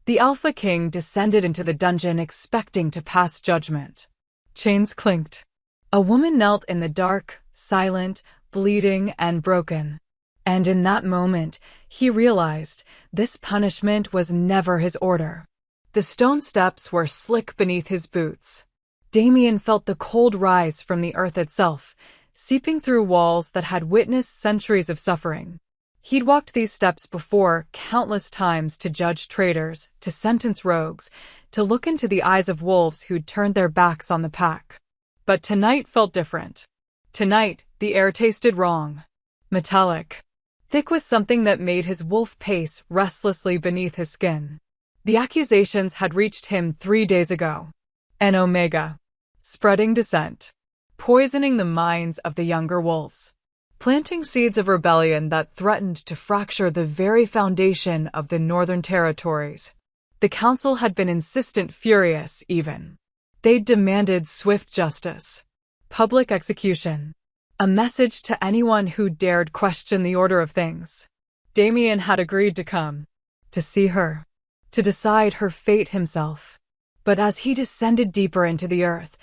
The Alpha King descended into the dungeon expecting to pass judgment. Chains clinked. A woman knelt in the dark, silent, bleeding, and broken. And in that moment, he realized this punishment was never his order. The stone steps were slick beneath his boots. Damien felt the cold rise from the earth itself, seeping through walls that had witnessed centuries of suffering. He'd walked these steps before countless times to judge traitors, to sentence rogues, to look into the eyes of wolves who'd turned their backs on the pack. But tonight felt different. Tonight, the air tasted wrong. Metallic. Thick with something that made his wolf pace restlessly beneath his skin. The accusations had reached him 3 days ago. An omega. Spreading dissent. Poisoning the minds of the younger wolves. Planting seeds of rebellion that threatened to fracture the very foundation of the Northern Territories. The council had been insistent, furious even. They'd demanded swift justice. Public execution. A message to anyone who dared question the order of things. Damien had agreed to come. To see her. To decide her fate himself. But as he descended deeper into the earth,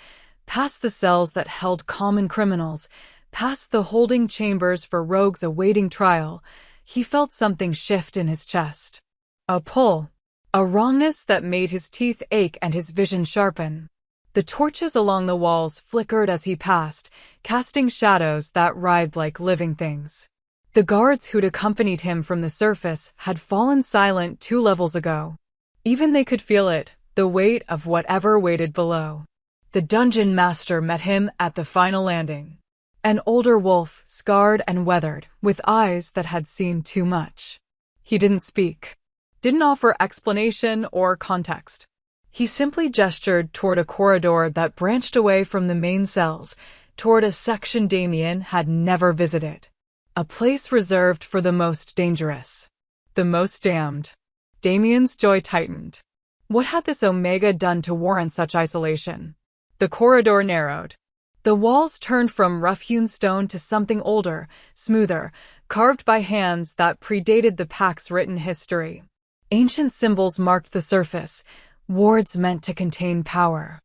past the cells that held common criminals, past the holding chambers for rogues awaiting trial, he felt something shift in his chest. A pull. A wrongness that made his teeth ache and his vision sharpen. The torches along the walls flickered as he passed, casting shadows that writhed like living things. The guards who'd accompanied him from the surface had fallen silent 2 levels ago. Even they could feel it, the weight of whatever waited below. The dungeon master met him at the final landing. An older wolf, scarred and weathered, with eyes that had seen too much. He didn't speak. Didn't offer explanation or context. He simply gestured toward a corridor that branched away from the main cells, toward a section Damien had never visited. A place reserved for the most dangerous. The most damned. Damien's jaw tightened. What had this Omega done to warrant such isolation? The corridor narrowed. The walls turned from rough-hewn stone to something older, smoother, carved by hands that predated the pack's written history. Ancient symbols marked the surface, wards meant to contain power.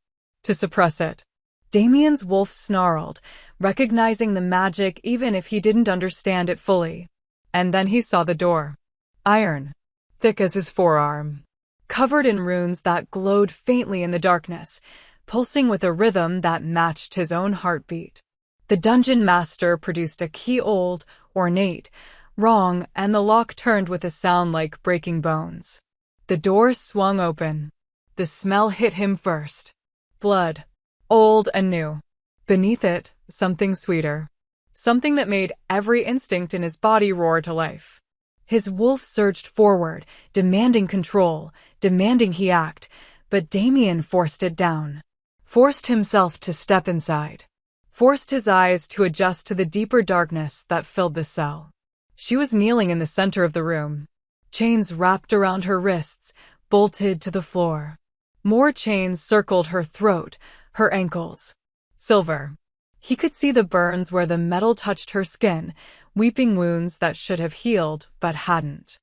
To suppress it. Damien's wolf snarled, recognizing the magic even if he didn't understand it fully. And then he saw the door. Iron. Thick as his forearm. Covered in runes that glowed faintly in the darkness, pulsing with a rhythm that matched his own heartbeat. The dungeon master produced a key, old, ornate, wrong, and the lock turned with a sound like breaking bones. The door swung open. The smell hit him first. Blood. Old and new. Beneath it, something sweeter. Something that made every instinct in his body roar to life. His wolf surged forward, demanding control, demanding he act, but Damien forced it down. Forced himself to step inside. Forced his eyes to adjust to the deeper darkness that filled the cell. She was kneeling in the center of the room. Chains wrapped around her wrists, bolted to the floor. More chains circled her throat, her ankles. Silver. He could see the burns where the metal touched her skin, weeping wounds that should have healed but hadn't.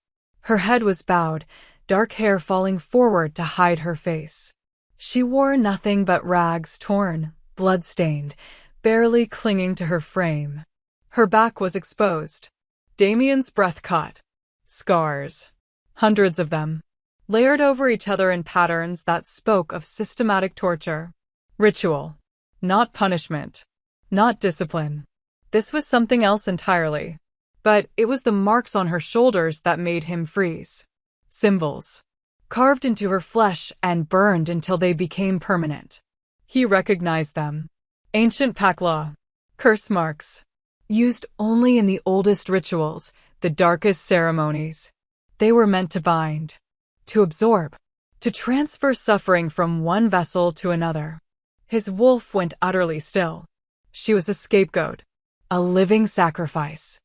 Her head was bowed, dark hair falling forward to hide her face. She wore nothing but rags, torn, blood-stained, barely clinging to her frame. Her back was exposed. Damien's breath caught. Scars. Hundreds of them. Layered over each other in patterns that spoke of systematic torture. Ritual. Not punishment. Not discipline. This was something else entirely. But it was the marks on her shoulders that made him freeze. Symbols. Carved into her flesh and burned until they became permanent. He recognized them. Ancient pack law. Curse marks. Used only in the oldest rituals, the darkest ceremonies. They were meant to bind. To absorb. To transfer suffering from one vessel to another. His wolf went utterly still. She was a scapegoat. A living sacrifice.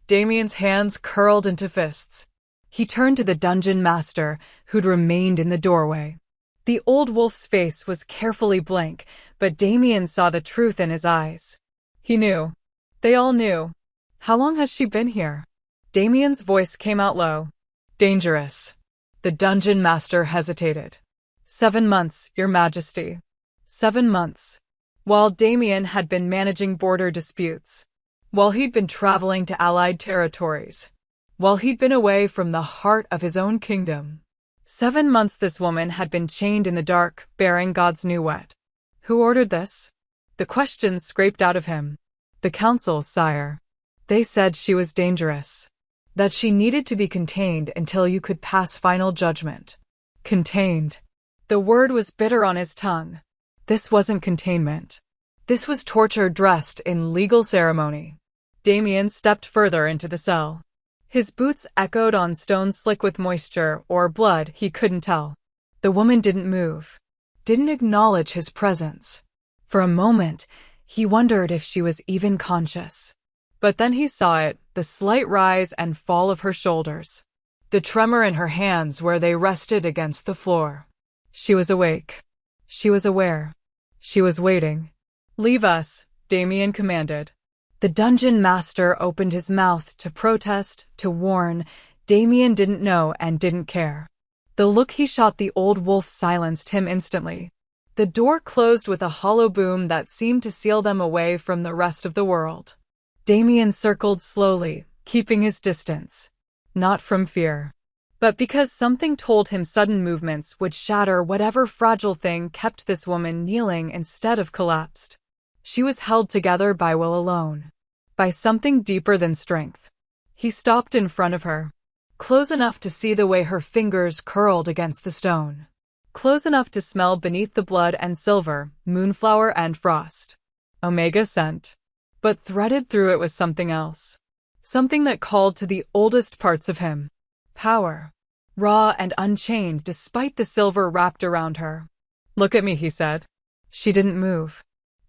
Damien's hands curled into fists. He turned to the dungeon master, who'd remained in the doorway. The old wolf's face was carefully blank, but Damien saw the truth in his eyes. He knew. They all knew. How long has she been here? Damien's voice came out low. Dangerous. The dungeon master hesitated. 7 months, Your Majesty. 7 months. While Damien had been managing border disputes, while he'd been traveling to allied territories, while he'd been away from the heart of his own kingdom. 7 months this woman had been chained in the dark, bearing God's new wet. Who ordered this? The question scraped out of him. The council, sire. They said she was dangerous. That she needed to be contained until you could pass final judgment. Contained. The word was bitter on his tongue. This wasn't containment. This was torture dressed in legal ceremony. Damien stepped further into the cell. His boots echoed on stone slick with moisture or blood, he couldn't tell. The woman didn't move, didn't acknowledge his presence. For a moment, he wondered if she was even conscious. But then he saw it, the slight rise and fall of her shoulders, the tremor in her hands where they rested against the floor. She was awake. She was aware. She was waiting. Leave us, Damien commanded. The dungeon master opened his mouth to protest, to warn. Damien didn't know and didn't care. The look he shot the old wolf silenced him instantly. The door closed with a hollow boom that seemed to seal them away from the rest of the world. Damien circled slowly, keeping his distance. Not from fear, but because something told him sudden movements would shatter whatever fragile thing kept this woman kneeling instead of collapsed. She was held together by will alone, by something deeper than strength. He stopped in front of her, close enough to see the way her fingers curled against the stone, close enough to smell beneath the blood and silver, moonflower and frost. Omega scent. But threaded through it was something else. Something that called to the oldest parts of him. Power. Raw and unchained despite the silver wrapped around her. Look at me, he said. She didn't move.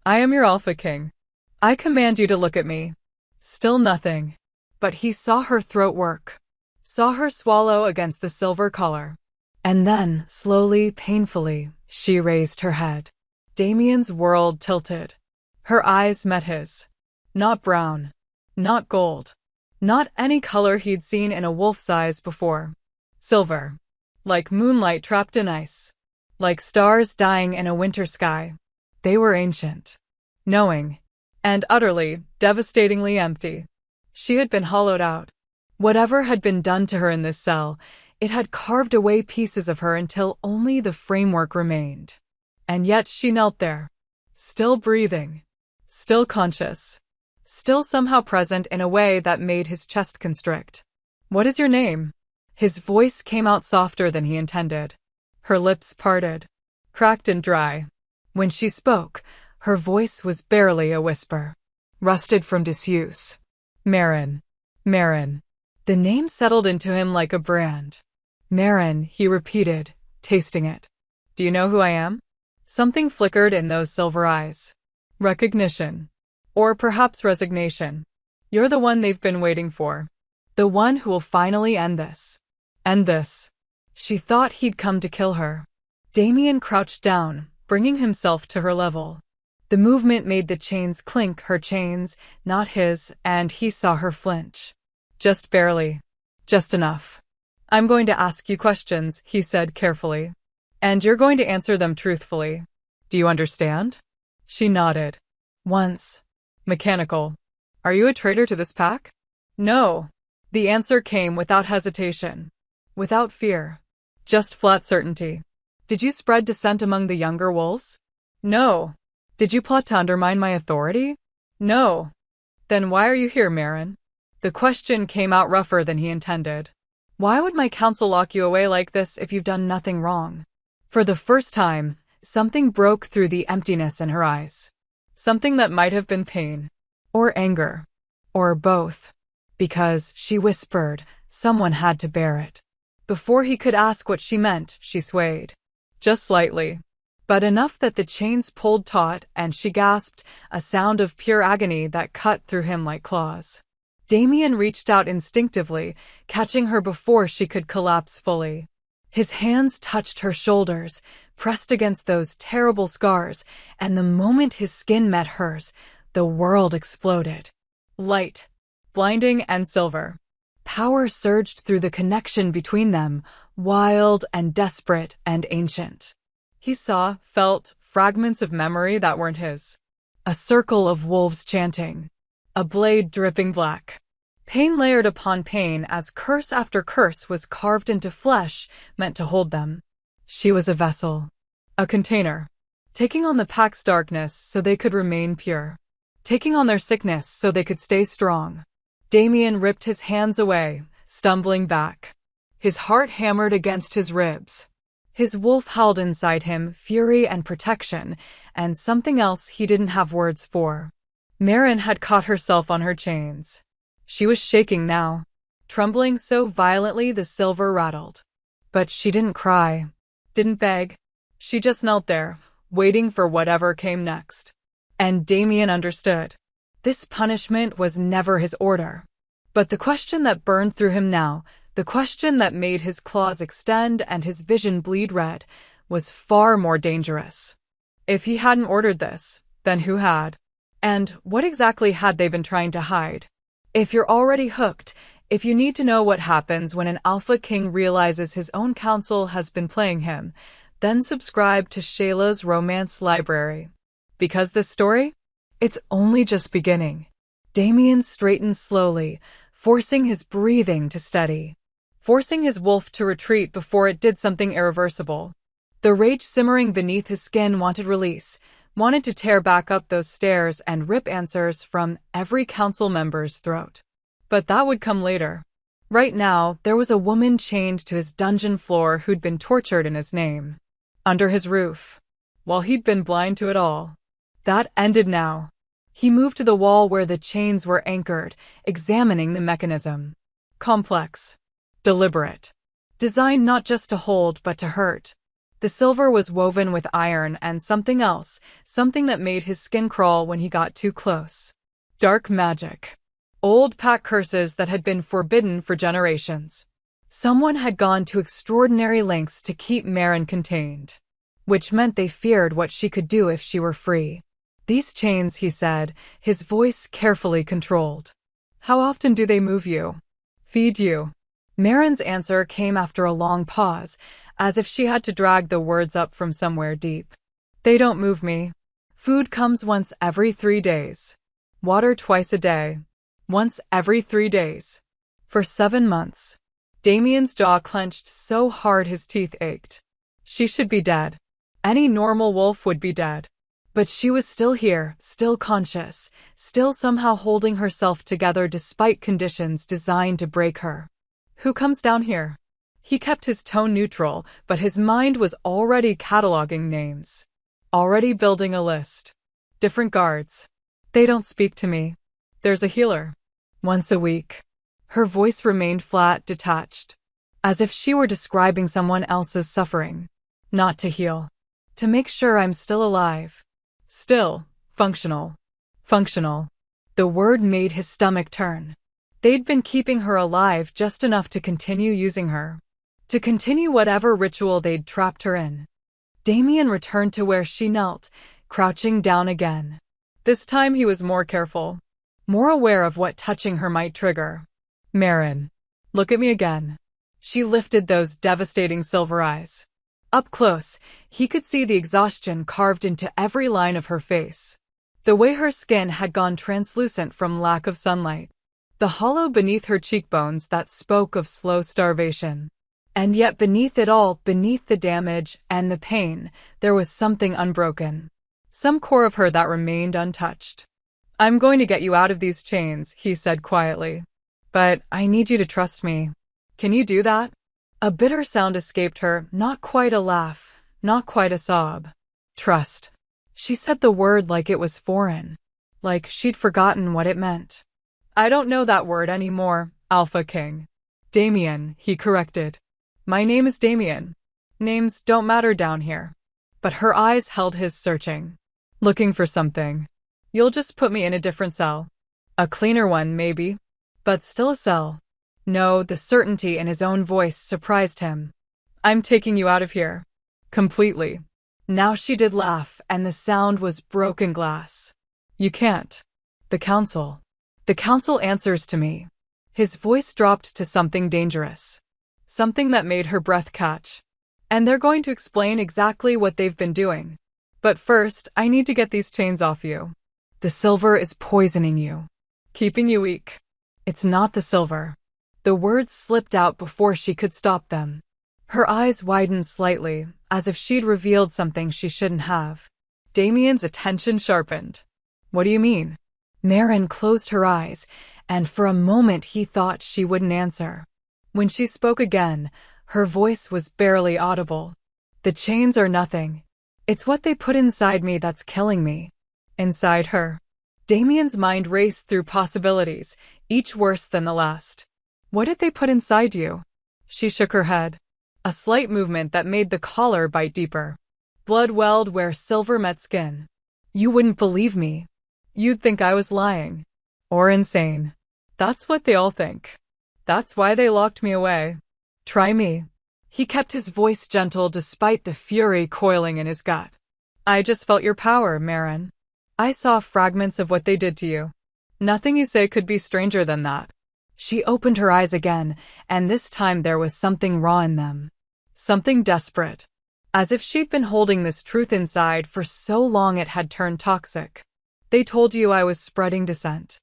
I am your Alpha King. I command you to look at me. Still nothing. But he saw her throat work. Saw her swallow against the silver collar. And then, slowly, painfully, she raised her head. Damien's world tilted. Her eyes met his. Not brown. Not gold. Not any color he'd seen in a wolf's eyes before. Silver. Like moonlight trapped in ice. Like stars dying in a winter sky. They were ancient. Knowing. And utterly, devastatingly empty. She had been hollowed out. Whatever had been done to her in this cell, it had carved away pieces of her until only the framework remained. And yet she knelt there. Still breathing. Still conscious. Still somehow present in a way that made his chest constrict. What is your name? His voice came out softer than he intended. Her lips parted. Cracked and dry. When she spoke, her voice was barely a whisper. Rusted from disuse. Marin. Marin. The name settled into him like a brand. Marin, he repeated, tasting it. Do you know who I am? Something flickered in those silver eyes. Recognition. Or perhaps resignation. You're the one they've been waiting for. The one who will finally end this. End this. She thought he'd come to kill her. Damien crouched down, bringing himself to her level. The movement made the chains clink, her chains, not his, and he saw her flinch. Just barely. Just enough. I'm going to ask you questions, he said carefully. And you're going to answer them truthfully. Do you understand? She nodded. Once. Mechanical. Are you a traitor to this pack? No. The answer came without hesitation. Without fear. Just flat certainty. Did you spread dissent among the younger wolves? No. Did you plot to undermine my authority? No. Then why are you here, Marin? The question came out rougher than he intended. Why would my council lock you away like this if you've done nothing wrong? For the first time, something broke through the emptiness in her eyes. Something that might have been pain. Or anger. Or both. Because, she whispered, someone had to bear it. Before he could ask what she meant, she swayed. Just slightly. But enough that the chains pulled taut and she gasped, a sound of pure agony that cut through him like claws. Damien reached out instinctively, catching her before she could collapse fully. His hands touched her shoulders, pressed against those terrible scars, and the moment his skin met hers, the world exploded. Light, blinding and silver. Power surged through the connection between them, wild and desperate and ancient. He saw, felt, fragments of memory that weren't his. A circle of wolves chanting. A blade dripping black. Pain layered upon pain as curse after curse was carved into flesh meant to hold them. She was a vessel. A container. Taking on the pack's darkness so they could remain pure. Taking on their sickness so they could stay strong. Damien ripped his hands away, stumbling back. His heart hammered against his ribs. His wolf howled inside him, fury and protection, and something else he didn't have words for. Marin had caught herself on her chains. She was shaking now, trembling so violently the silver rattled. But she didn't cry, didn't beg. She just knelt there, waiting for whatever came next. And Damien understood. This punishment was never his order. But the question that burned through him now, the question that made his claws extend and his vision bleed red, was far more dangerous. If he hadn't ordered this, then who had? And what exactly had they been trying to hide? If you're already hooked, if you need to know what happens when an alpha king realizes his own counsel has been playing him, then subscribe to Shayla's Romance Library. Because this story? It's only just beginning. Damien straightened slowly, forcing his breathing to steady. Forcing his wolf to retreat before it did something irreversible. The rage simmering beneath his skin wanted release, wanted to tear back up those stairs and rip answers from every council member's throat. But that would come later. Right now, there was a woman chained to his dungeon floor who'd been tortured in his name. Under his roof. While he'd been blind to it all. That ended now. He moved to the wall where the chains were anchored, examining the mechanism. Complex. Deliberate. Designed not just to hold but to hurt. The silver was woven with iron and something else, something that made his skin crawl when he got too close. Dark magic. Old pack curses that had been forbidden for generations. Someone had gone to extraordinary lengths to keep Marin contained. Which meant they feared what she could do if she were free. These chains, he said, his voice carefully controlled. How often do they move you? Feed you? Marin's answer came after a long pause, as if she had to drag the words up from somewhere deep. They don't move me. Food comes once every 3 days. Water twice a day. Once every 3 days. For 7 months. Damien's jaw clenched so hard his teeth ached. She should be dead. Any normal wolf would be dead. But she was still here, still conscious, still somehow holding herself together despite conditions designed to break her. Who comes down here? He kept his tone neutral, but his mind was already cataloging names. Already building a list. Different guards. They don't speak to me. There's a healer. Once a week. Her voice remained flat, detached. As if she were describing someone else's suffering. Not to heal. To make sure I'm still alive. Still. Functional. Functional. The word made his stomach turn. They'd been keeping her alive just enough to continue using her. To continue whatever ritual they'd trapped her in. Damien returned to where she knelt, crouching down again. This time he was more careful. More aware of what touching her might trigger. Marin. Look at me again. She lifted those devastating silver eyes. Up close, he could see the exhaustion carved into every line of her face. The way her skin had gone translucent from lack of sunlight. The hollow beneath her cheekbones that spoke of slow starvation. And yet beneath it all, beneath the damage and the pain, there was something unbroken. Some core of her that remained untouched. I'm going to get you out of these chains, he said quietly. But I need you to trust me. Can you do that? A bitter sound escaped her, not quite a laugh, not quite a sob. Trust. She said the word like it was foreign. Like she'd forgotten what it meant. I don't know that word anymore, Alpha King. Damien, he corrected. My name is Damien. Names don't matter down here. But her eyes held his, searching. Looking for something. You'll just put me in a different cell. A cleaner one, maybe. But still a cell. No, the certainty in his own voice surprised him. I'm taking you out of here. Completely. Now she did laugh, and the sound was broken glass. You can't. The council. The council answers to me. His voice dropped to something dangerous. something that made her breath catch. And they're going to explain exactly what they've been doing. But first, I need to get these chains off you. The silver is poisoning you, keeping you weak. It's not the silver. The words slipped out before she could stop them. Her eyes widened slightly, as if she'd revealed something she shouldn't have. Damien's attention sharpened. What do you mean? Marin closed her eyes, and for a moment he thought she wouldn't answer. When she spoke again, her voice was barely audible. The chains are nothing. It's what they put inside me that's killing me. Inside her. Damien's mind raced through possibilities, each worse than the last. What did they put inside you? She shook her head. A slight movement that made the collar bite deeper. Blood welled where silver met skin. You wouldn't believe me. You'd think I was lying. Or insane. That's what they all think. That's why they locked me away. Try me. He kept his voice gentle despite the fury coiling in his gut. I just felt your power, Marin. I saw fragments of what they did to you. Nothing you say could be stranger than that. She opened her eyes again, and this time there was something raw in them. Something desperate. As if she'd been holding this truth inside for so long it had turned toxic. They told you I was spreading dissent.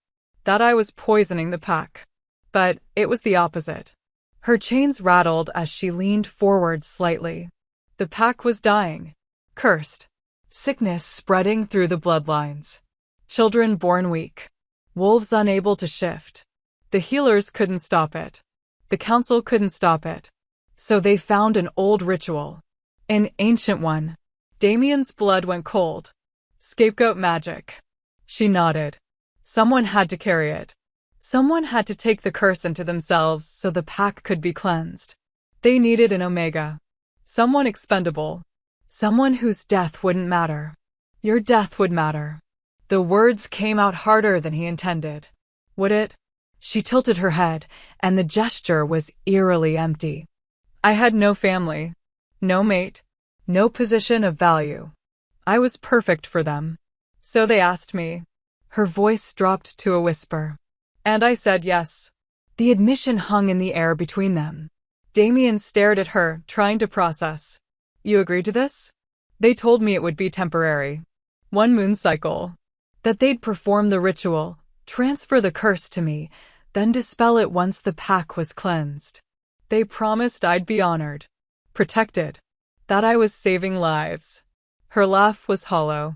That I was poisoning the pack. But it was the opposite. Her chains rattled as she leaned forward slightly. The pack was dying. Cursed. Sickness spreading through the bloodlines. Children born weak. Wolves unable to shift. The healers couldn't stop it. The council couldn't stop it. So they found an old ritual. An ancient one. Damien's blood went cold. Scapegoat magic. She nodded. Someone had to carry it. Someone had to take the curse into themselves so the pack could be cleansed. They needed an Omega. Someone expendable. Someone whose death wouldn't matter. Your death would matter. The words came out harder than he intended. Would it? She tilted her head, and the gesture was eerily empty. I had no family. No mate. No position of value. I was perfect for them. So they asked me. Her voice dropped to a whisper. And I said yes. The admission hung in the air between them. Damien stared at her, trying to process. You agreed to this? They told me it would be temporary. 1 moon cycle. That they'd perform the ritual, transfer the curse to me, then dispel it once the pack was cleansed. They promised I'd be honored. Protected. That I was saving lives. Her laugh was hollow.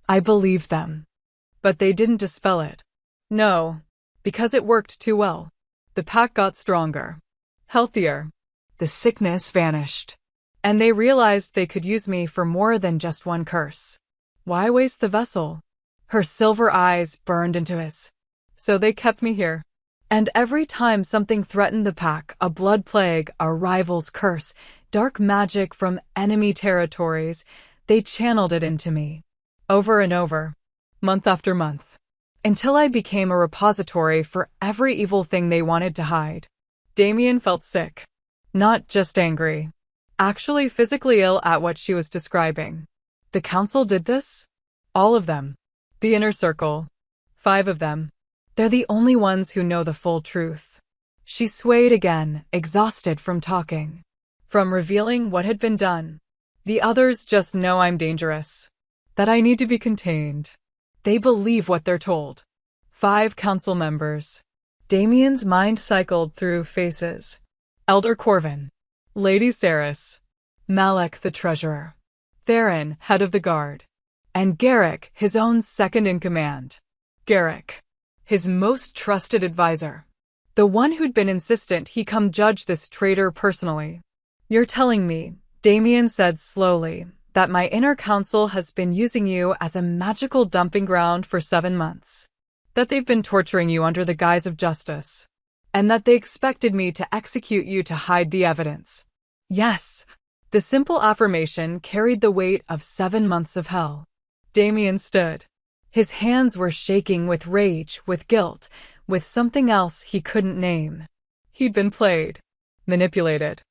I believed them. But they didn't dispel it. No. Because it worked too well. The pack got stronger. Healthier. The sickness vanished. And they realized they could use me for more than just one curse. Why waste the vessel? Her silver eyes burned into his. So they kept me here. And every time something threatened the pack, a blood plague, a rival's curse, dark magic from enemy territories, they channeled it into me. Over and over. Month after month. Until I became a repository for every evil thing they wanted to hide. Damien felt sick. Not just angry. Actually physically ill at what she was describing. The council did this? All of them. The inner circle. 5 of them. They're the only ones who know the full truth. She swayed again, exhausted from talking. From revealing what had been done. The others just know I'm dangerous. That I need to be contained. They believe what they're told. 5 council members. Damien's mind cycled through faces. Elder Corvin. Lady Saris. Malek the treasurer. Theron, head of the guard. And Garrick, his own second-in-command. Garrick. His most trusted advisor. The one who'd been insistent he come judge this traitor personally. You're telling me, Damien said slowly, that my inner council has been using you as a magical dumping ground for 7 months. That they've been torturing you under the guise of justice. And that they expected me to execute you to hide the evidence. Yes. The simple affirmation carried the weight of 7 months of hell. Damien stood. His hands were shaking with rage, with guilt, with something else he couldn't name. He'd been played. Manipulated.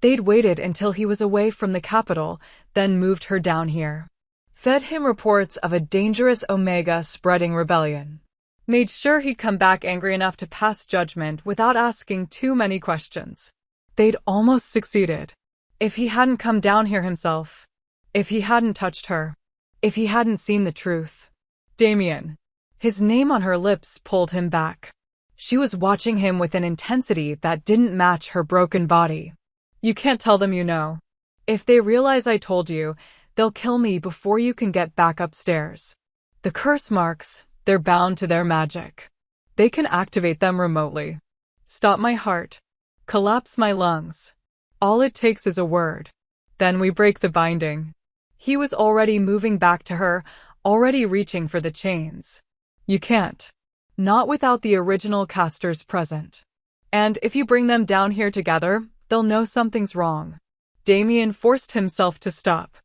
They'd waited until he was away from the capital, then moved her down here. Fed him reports of a dangerous Omega spreading rebellion. Made sure he'd come back angry enough to pass judgment without asking too many questions. They'd almost succeeded. If he hadn't come down here himself. If he hadn't touched her. If he hadn't seen the truth. Damien. His name on her lips pulled him back. She was watching him with an intensity that didn't match her broken body. You can't tell them you know. If they realize I told you, they'll kill me before you can get back upstairs. The curse marks, they're bound to their magic. They can activate them remotely. Stop my heart. Collapse my lungs. All it takes is a word. Then we break the binding. He was already moving back to her, already reaching for the chains. You can't. Not without the original casters present. And if you bring them down here together, they'll know something's wrong. Damien forced himself to stop.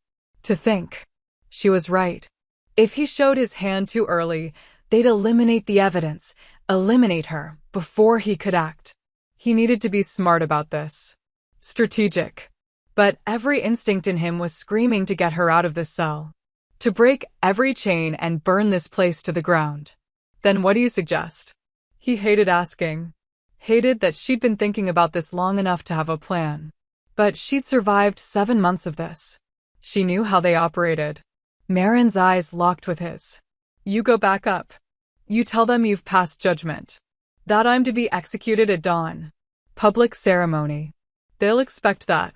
To think. She was right. If he showed his hand too early, they'd eliminate the evidence, eliminate her, before he could act. He needed to be smart about this. Strategic. But every instinct in him was screaming to get her out of this cell. To break every chain and burn this place to the ground. Then what do you suggest? He hated asking. Hated that she'd been thinking about this long enough to have a plan. But she'd survived 7 months of this. She knew how they operated. Marin's eyes locked with his. You go back up. You tell them you've passed judgment. That I'm to be executed at dawn. Public ceremony. They'll expect that.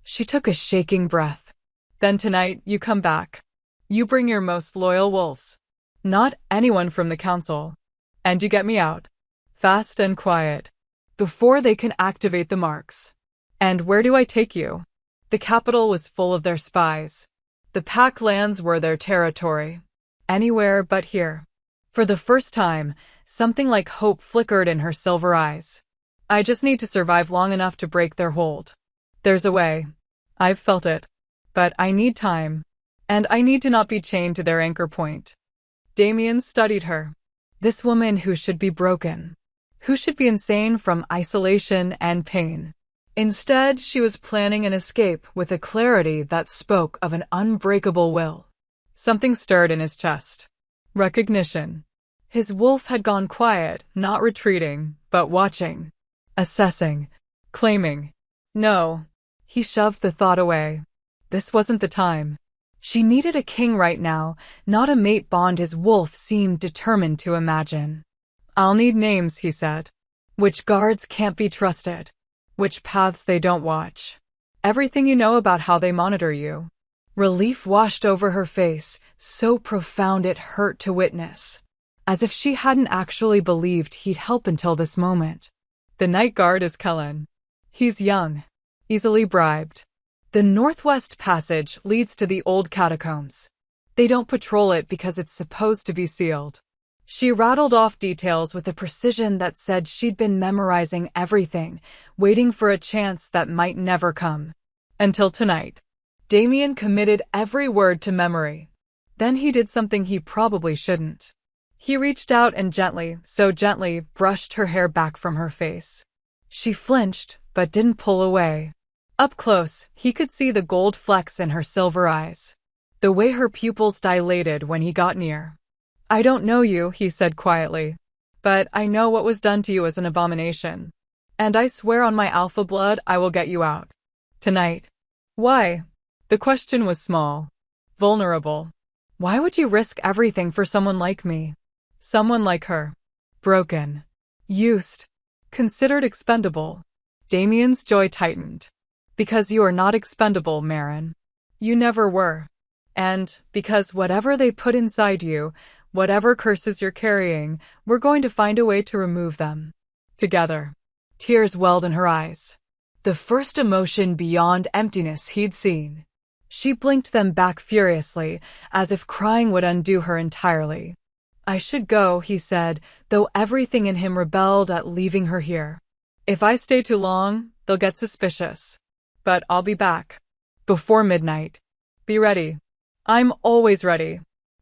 She took a shaking breath. Then tonight, you come back. You bring your most loyal wolves. Not anyone from the council. And you get me out. Fast and quiet. Before they can activate the marks. And where do I take you? The capital was full of their spies. The pack lands were their territory. Anywhere but here. For the first time, something like hope flickered in her silver eyes. I just need to survive long enough to break their hold. There's a way. I've felt it. But I need time. And I need to not be chained to their anchor point. Damien studied her. This woman who should be broken. Who should be insane from isolation and pain. Instead, she was planning an escape with a clarity that spoke of an unbreakable will. Something stirred in his chest. Recognition. His wolf had gone quiet, not retreating, but watching. Assessing. Claiming. No. He shoved the thought away. This wasn't the time. She needed a king right now, not a mate bond his wolf seemed determined to imagine. I'll need names, he said. Which guards can't be trusted. Which paths they don't watch. Everything you know about how they monitor you. Relief washed over her face, so profound it hurt to witness. As if she hadn't actually believed he'd help until this moment. The night guard is Kellen. He's young. Easily bribed. The Northwest Passage leads to the old catacombs. They don't patrol it because it's supposed to be sealed. She rattled off details with a precision that said she'd been memorizing everything, waiting for a chance that might never come. Until tonight. Damien committed every word to memory. Then he did something he probably shouldn't. He reached out and gently, so gently, brushed her hair back from her face. She flinched, but didn't pull away. Up close, he could see the gold flecks in her silver eyes. The way her pupils dilated when he got near. I don't know you, he said quietly. But I know what was done to you as an abomination. And I swear on my alpha blood I will get you out. Tonight. Why? The question was small. Vulnerable. Why would you risk everything for someone like me? Someone like her. Broken. Used. Considered expendable. Damien's jaw tightened. Because you are not expendable, Marin. You never were. And because whatever they put inside you, whatever curses you're carrying, we're going to find a way to remove them. Together. Tears welled in her eyes. The first emotion beyond emptiness he'd seen. She blinked them back furiously, as if crying would undo her entirely. I should go, he said, though everything in him rebelled at leaving her here. If I stay too long, they'll get suspicious. But I'll be back. Before midnight. Be ready. I'm always ready.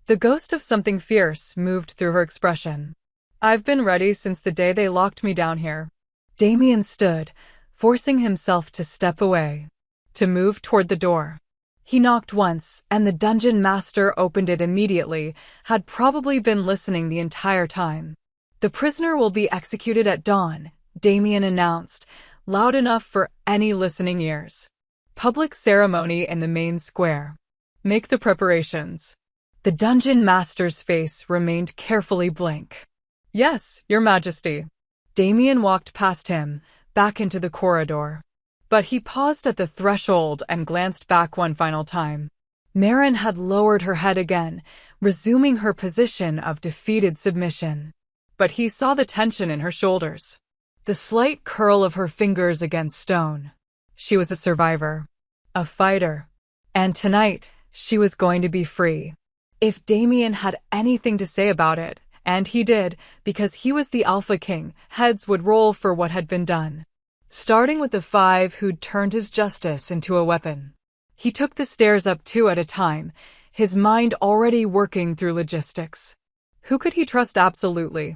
The ghost of something fierce moved through her expression. I've been ready since the day they locked me down here. Damien stood, forcing himself to step away. To move toward the door. He knocked once, and the dungeon master opened it immediately, had probably been listening the entire time. The prisoner will be executed at dawn, Damien announced, loud enough for any listening ears. Public ceremony in the main square. Make the preparations. The dungeon master's face remained carefully blank. Yes, your majesty. Damien walked past him, back into the corridor. But he paused at the threshold and glanced back one final time. Marin had lowered her head again, resuming her position of defeated submission. But he saw the tension in her shoulders, the slight curl of her fingers against stone. She was a survivor, a fighter, and tonight she was going to be free. If Damien had anything to say about it, and he did, because he was the Alpha King, heads would roll for what had been done. Starting with the 5 who'd turned his justice into a weapon. He took the stairs up 2 at a time, his mind already working through logistics. Who could he trust absolutely?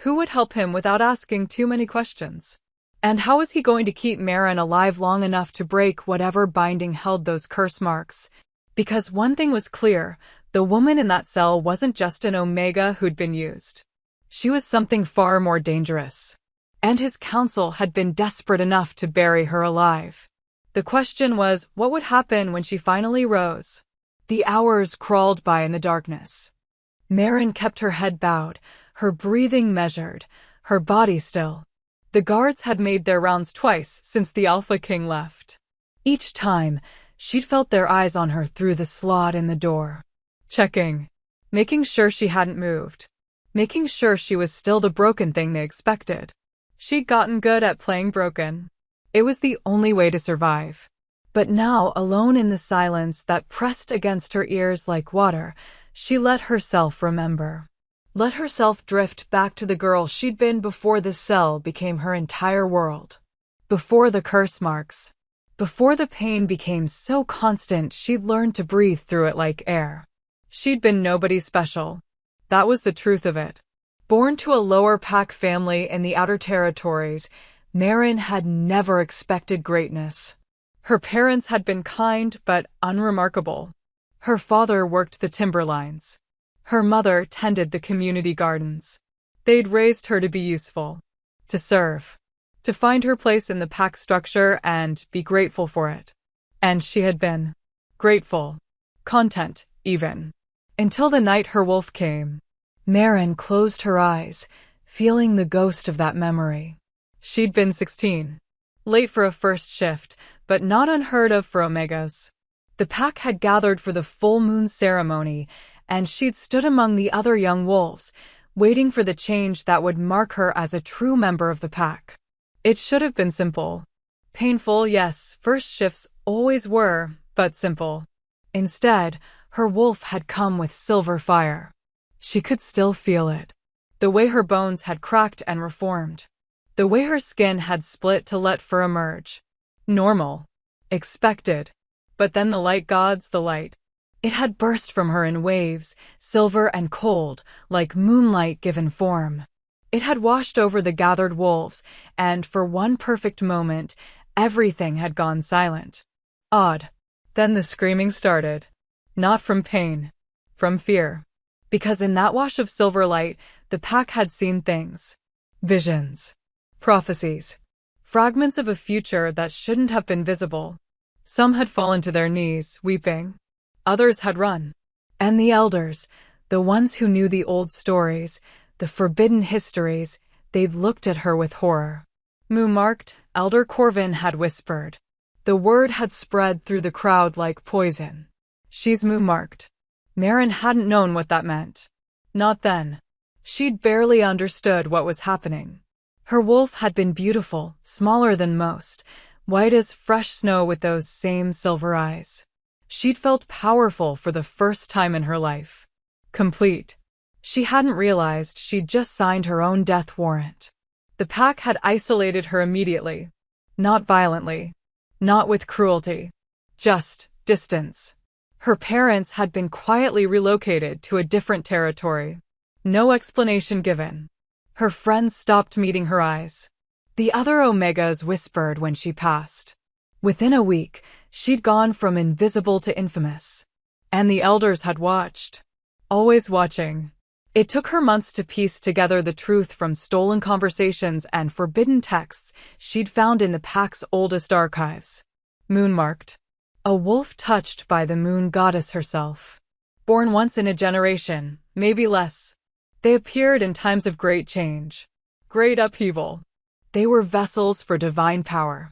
Who would help him without asking too many questions? And how was he going to keep Marin alive long enough to break whatever binding held those curse marks? Because one thing was clear, the woman in that cell wasn't just an Omega who'd been used. She was something far more dangerous. And his council had been desperate enough to bury her alive. The question was, what would happen when she finally rose? The hours crawled by in the darkness. Marin kept her head bowed, her breathing measured, her body still. The guards had made their rounds twice since the Alpha King left. Each time, she'd felt their eyes on her through the slot in the door. Checking. Making sure she hadn't moved. Making sure she was still the broken thing they expected. She'd gotten good at playing broken. It was the only way to survive. But now, alone in the silence that pressed against her ears like water, she let herself remember. Let herself drift back to the girl she'd been before the cell became her entire world. Before the curse marks. Before the pain became so constant she'd learned to breathe through it like air. She'd been nobody special. That was the truth of it. Born to a lower pack family in the Outer Territories, Marin had never expected greatness. Her parents had been kind but unremarkable. Her father worked the timberlines. Her mother tended the community gardens. They'd raised her to be useful, to serve, to find her place in the pack structure and be grateful for it. And she had been grateful, content even, until the night her wolf came. Marin closed her eyes, feeling the ghost of that memory. She'd been 16. Late for a first shift, but not unheard of for Omegas. The pack had gathered for the full moon ceremony, and she'd stood among the other young wolves, waiting for the change that would mark her as a true member of the pack. It should have been simple. Painful, yes, first shifts always were, but simple. Instead, her wolf had come with silver fire. She could still feel it. The way her bones had cracked and reformed. The way her skin had split to let fur emerge. Normal. Expected. But then the light gods, the light. It had burst from her in waves, silver and cold, like moonlight given form. It had washed over the gathered wolves, and for one perfect moment, everything had gone silent. Odd. Then the screaming started. Not from pain. From fear. Because in that wash of silver light, the pack had seen things. Visions. Prophecies. Fragments of a future that shouldn't have been visible. Some had fallen to their knees, weeping. Others had run. And the elders, the ones who knew the old stories, the forbidden histories, they'd looked at her with horror. Moo-marked, Elder Corvin had whispered. The word had spread through the crowd like poison. She's moo-marked. Marin hadn't known what that meant. Not then. She'd barely understood what was happening. Her wolf had been beautiful, smaller than most, white as fresh snow with those same silver eyes. She'd felt powerful for the first time in her life. Complete. She hadn't realized she'd just signed her own death warrant. The pack had isolated her immediately. Not violently. Not with cruelty. Just distance. Her parents had been quietly relocated to a different territory. No explanation given. Her friends stopped meeting her eyes. The other Omegas whispered when she passed. Within a week, she'd gone from invisible to infamous. And the elders had watched. Always watching. It took her months to piece together the truth from stolen conversations and forbidden texts she'd found in the pack's oldest archives. Moonmarked. A wolf touched by the moon goddess herself. Born once in a generation, maybe less. They appeared in times of great change, great upheaval. They were vessels for divine power.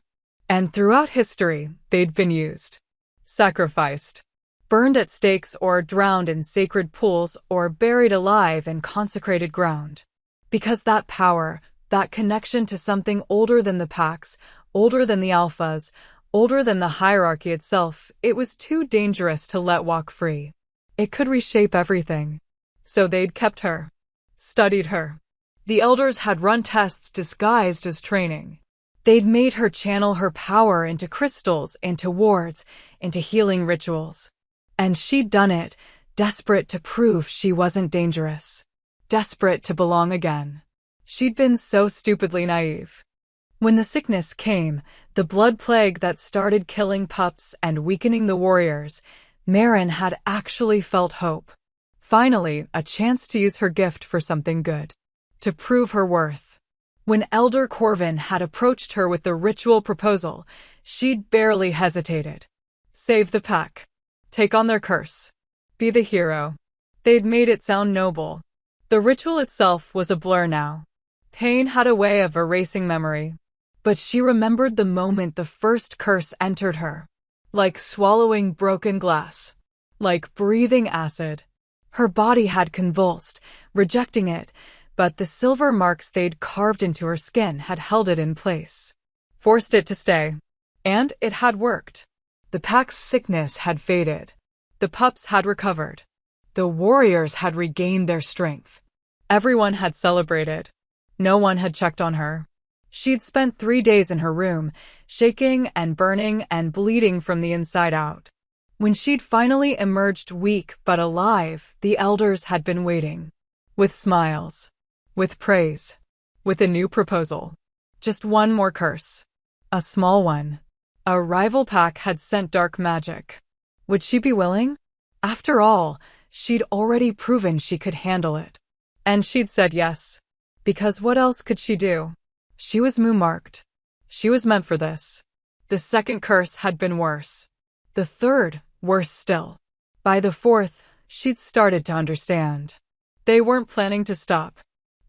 And throughout history, they'd been used, sacrificed, burned at stakes or drowned in sacred pools or buried alive in consecrated ground. Because that power, that connection to something older than the packs, older than the alphas, older than the hierarchy itself, it was too dangerous to let walk free. It could reshape everything. So they'd kept her, studied her. The elders had run tests disguised as training. They'd made her channel her power into crystals, into wards, into healing rituals. And she'd done it, desperate to prove she wasn't dangerous. Desperate to belong again. She'd been so stupidly naive. When the sickness came, the blood plague that started killing pups and weakening the warriors, Marin had actually felt hope. Finally, a chance to use her gift for something good. To prove her worth. When Elder Corvin had approached her with the ritual proposal, she'd barely hesitated. Save the pack. Take on their curse. Be the hero. They'd made it sound noble. The ritual itself was a blur now. Pain had a way of erasing memory. But she remembered the moment the first curse entered her. Like swallowing broken glass. Like breathing acid. Her body had convulsed, rejecting it, but the silver marks they'd carved into her skin had held it in place. Forced it to stay. And it had worked. The pack's sickness had faded. The pups had recovered. The warriors had regained their strength. Everyone had celebrated. No one had checked on her. She'd spent 3 days in her room, shaking and burning and bleeding from the inside out. When she'd finally emerged weak but alive, the elders had been waiting. With smiles. With praise. With a new proposal. Just one more curse. A small one. A rival pack had sent dark magic. Would she be willing? After all, she'd already proven she could handle it. And she'd said yes. Because what else could she do? She was moonmarked. She was meant for this. The second curse had been worse. The third, worse still. By the fourth, she'd started to understand. They weren't planning to stop.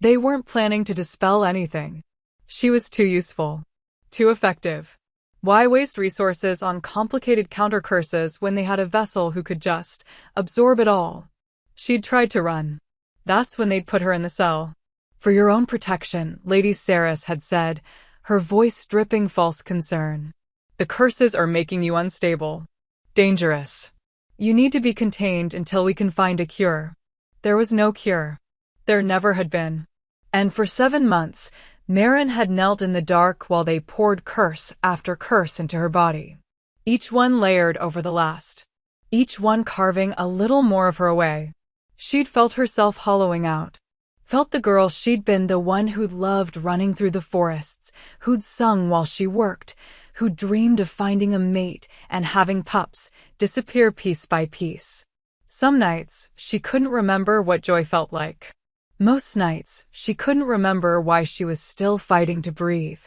They weren't planning to dispel anything. She was too useful. Too effective. Why waste resources on complicated counter curses when they had a vessel who could just absorb it all? She'd tried to run. That's when they'd put her in the cell. For your own protection, Lady Saris had said, her voice dripping false concern. The curses are making you unstable. Dangerous. You need to be contained until we can find a cure. There was no cure. There never had been. And for 7 months, Marin had knelt in the dark while they poured curse after curse into her body. Each one layered over the last. Each one carving a little more of her away. She'd felt herself hollowing out. Felt the girl she'd been, the one who'd loved running through the forests, who'd sung while she worked, who dreamed of finding a mate and having pups, disappear piece by piece. Some nights, she couldn't remember what joy felt like. Most nights, she couldn't remember why she was still fighting to breathe.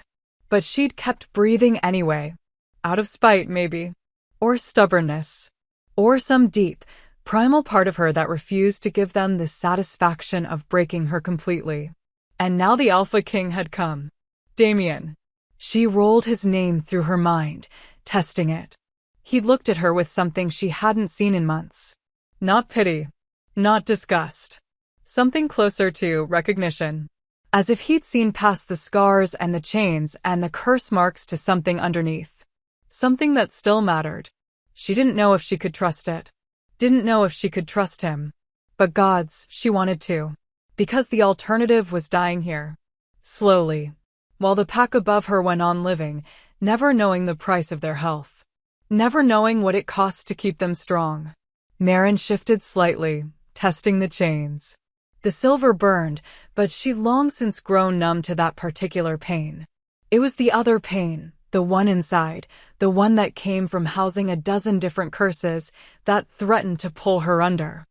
But she'd kept breathing anyway. Out of spite, maybe. Or stubbornness. Or some deep, primal part of her that refused to give them the satisfaction of breaking her completely. And now the Alpha King had come. Damien. She rolled his name through her mind, testing it. He looked at her with something she hadn't seen in months. Not pity. Not disgust. Something closer to recognition. As if he'd seen past the scars and the chains and the curse marks to something underneath. Something that still mattered. She didn't know if she could trust it. Didn't know if she could trust him. But gods, she wanted to. Because the alternative was dying here. Slowly. While the pack above her went on living, never knowing the price of their health. Never knowing what it cost to keep them strong. Marin shifted slightly, testing the chains. The silver burned, but she'd long since grown numb to that particular pain. It was the other pain, the one inside, the one that came from housing a dozen different curses that threatened to pull her under.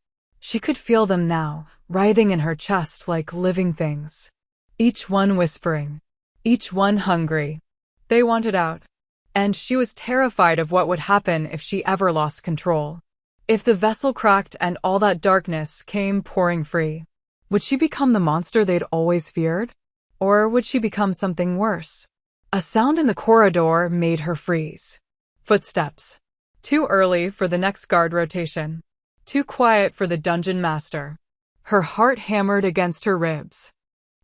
She could feel them now, writhing in her chest like living things. Each one whispering. Each one hungry. They wanted out. And she was terrified of what would happen if she ever lost control. If the vessel cracked and all that darkness came pouring free, would she become the monster they'd always feared? Or would she become something worse? A sound in the corridor made her freeze. Footsteps. Too early for the next guard rotation. Too quiet for the dungeon master. Her heart hammered against her ribs.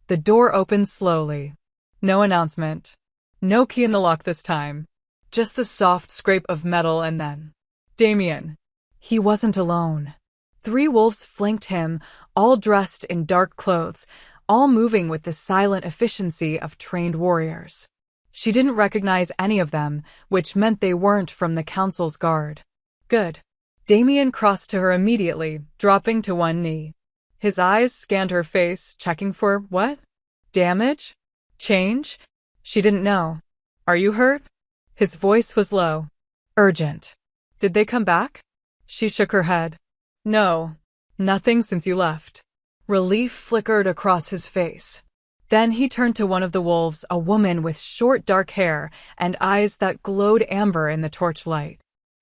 The door opened slowly. No announcement. No key in the lock this time. Just the soft scrape of metal and then Damien. He wasn't alone. 3 wolves flanked him, all dressed in dark clothes, all moving with the silent efficiency of trained warriors. She didn't recognize any of them, which meant they weren't from the council's guard. Good. Damien crossed to her immediately, dropping to one knee. His eyes scanned her face, checking for what? Damage? Change? She didn't know. Are you hurt? His voice was low. Urgent. Did they come back? She shook her head. No. Nothing since you left. Relief flickered across his face. Then he turned to one of the wolves, a woman with short dark hair and eyes that glowed amber in the torchlight.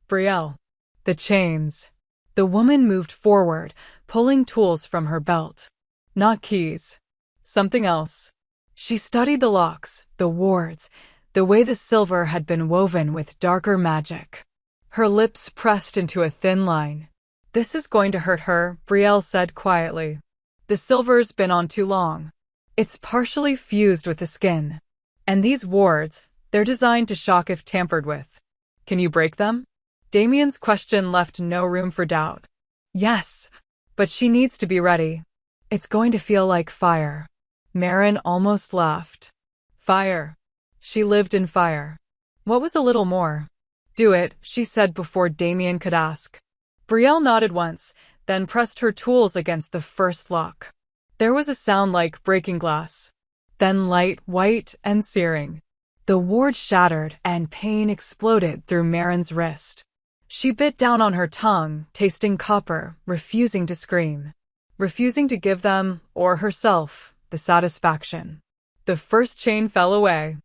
Brielle. The chains. The woman moved forward, pulling tools from her belt. Not keys. Something else. She studied the locks, the wards, the way the silver had been woven with darker magic. Her lips pressed into a thin line. This is going to hurt her, Brielle said quietly. The silver's been on too long. It's partially fused with the skin. And these wards, they're designed to shock if tampered with. Can you break them? Damien's question left no room for doubt. Yes, but she needs to be ready. It's going to feel like fire. Marin almost laughed. Fire. She lived in fire. What was a little more? Do it, she said before Damien could ask. Brielle nodded once, then pressed her tools against the first lock. There was a sound like breaking glass. Then light, white, and searing. The ward shattered, and pain exploded through Marin's wrist. She bit down on her tongue, tasting copper, refusing to scream. Refusing to give them, or herself, the satisfaction. The first chain fell away.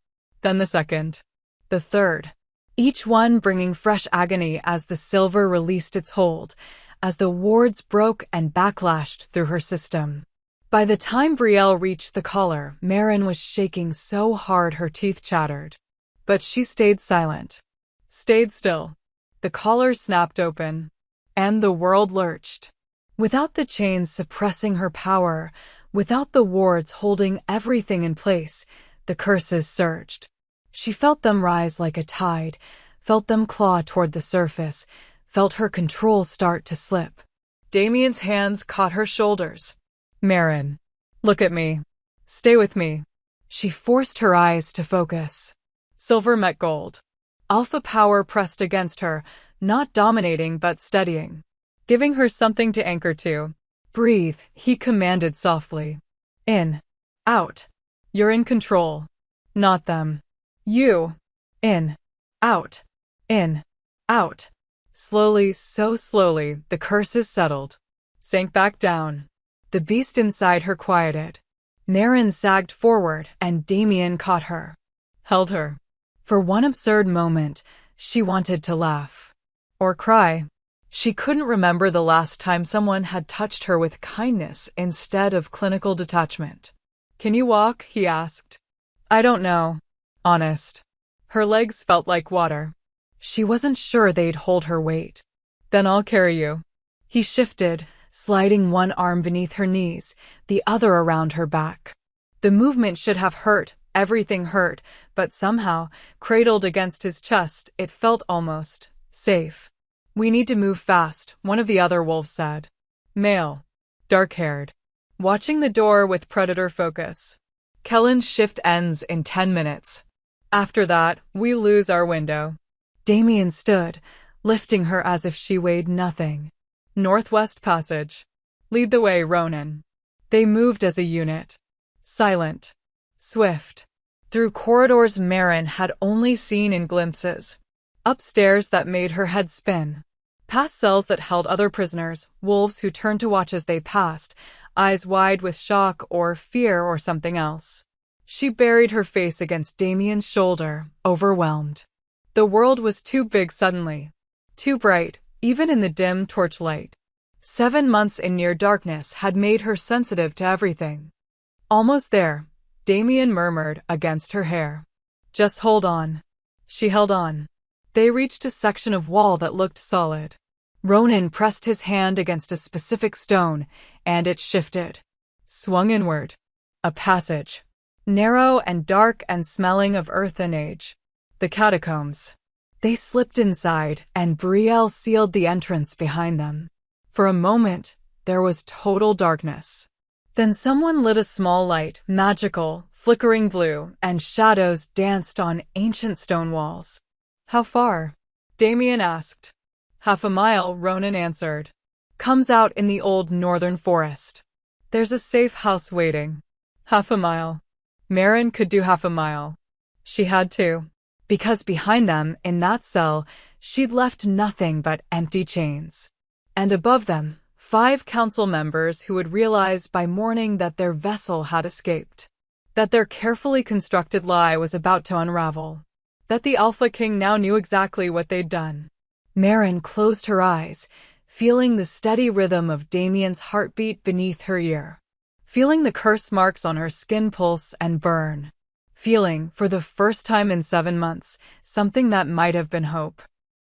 Then the second. The third. Each one bringing fresh agony as the silver released its hold, as the wards broke and backlashed through her system. By the time Brielle reached the collar, Marin was shaking so hard her teeth chattered. But she stayed silent. Stayed still. The collar snapped open. And the world lurched. Without the chains suppressing her power, without the wards holding everything in place, the curses surged. She felt them rise like a tide, felt them claw toward the surface, felt her control start to slip. Damien's hands caught her shoulders. Marin, look at me. Stay with me. She forced her eyes to focus. Silver met gold. Alpha power pressed against her, not dominating but steadying, giving her something to anchor to. Breathe, he commanded softly. In. Out. You're in control. Not them. You. In. Out. In. Out. Slowly, so slowly, the curses settled. Sank back down. The beast inside her quieted. Marin sagged forward, and Damien caught her. Held her. For one absurd moment, she wanted to laugh. Or cry. She couldn't remember the last time someone had touched her with kindness instead of clinical detachment. Can you walk? He asked. I don't know. Honest. Her legs felt like water. She wasn't sure they'd hold her weight. Then I'll carry you. He shifted, sliding one arm beneath her knees, the other around her back. The movement should have hurt, everything hurt, but somehow, cradled against his chest, it felt almost safe. We need to move fast, one of the other wolves said. Male. Dark-haired. Watching the door with predator focus. Kellen's shift ends in 10 minutes. After that, we lose our window. Damien stood, lifting her as if she weighed nothing. Northwest Passage. Lead the way, Ronan. They moved as a unit. Silent. Swift. Through corridors Marin had only seen in glimpses. Upstairs that made her head spin. Past cells that held other prisoners, wolves who turned to watch as they passed, eyes wide with shock or fear or something else. She buried her face against Damien's shoulder, overwhelmed. The world was too big suddenly. Too bright, even in the dim torchlight. 7 months in near darkness had made her sensitive to everything. Almost there, Damien murmured against her hair. Just hold on. She held on. They reached a section of wall that looked solid. Ronan pressed his hand against a specific stone, and it shifted. Swung inward. A passage. Narrow and dark and smelling of earth and age. The catacombs. They slipped inside, and Brielle sealed the entrance behind them. For a moment, there was total darkness. Then someone lit a small light, magical, flickering blue, and shadows danced on ancient stone walls. How far? Damien asked. 1/2 a mile, Ronan answered. Comes out in the old northern forest. There's a safe house waiting. 1/2 a mile. Merrin could do 1/2 a mile. She had to. Because behind them, in that cell, she'd left nothing but empty chains. And above them, 5 council members who would realize by morning that their vessel had escaped. That their carefully constructed lie was about to unravel. That the Alpha King now knew exactly what they'd done. Merrin closed her eyes, feeling the steady rhythm of Damien's heartbeat beneath her ear. Feeling the curse marks on her skin pulse and burn. Feeling, for the first time in 7 months, something that might have been hope.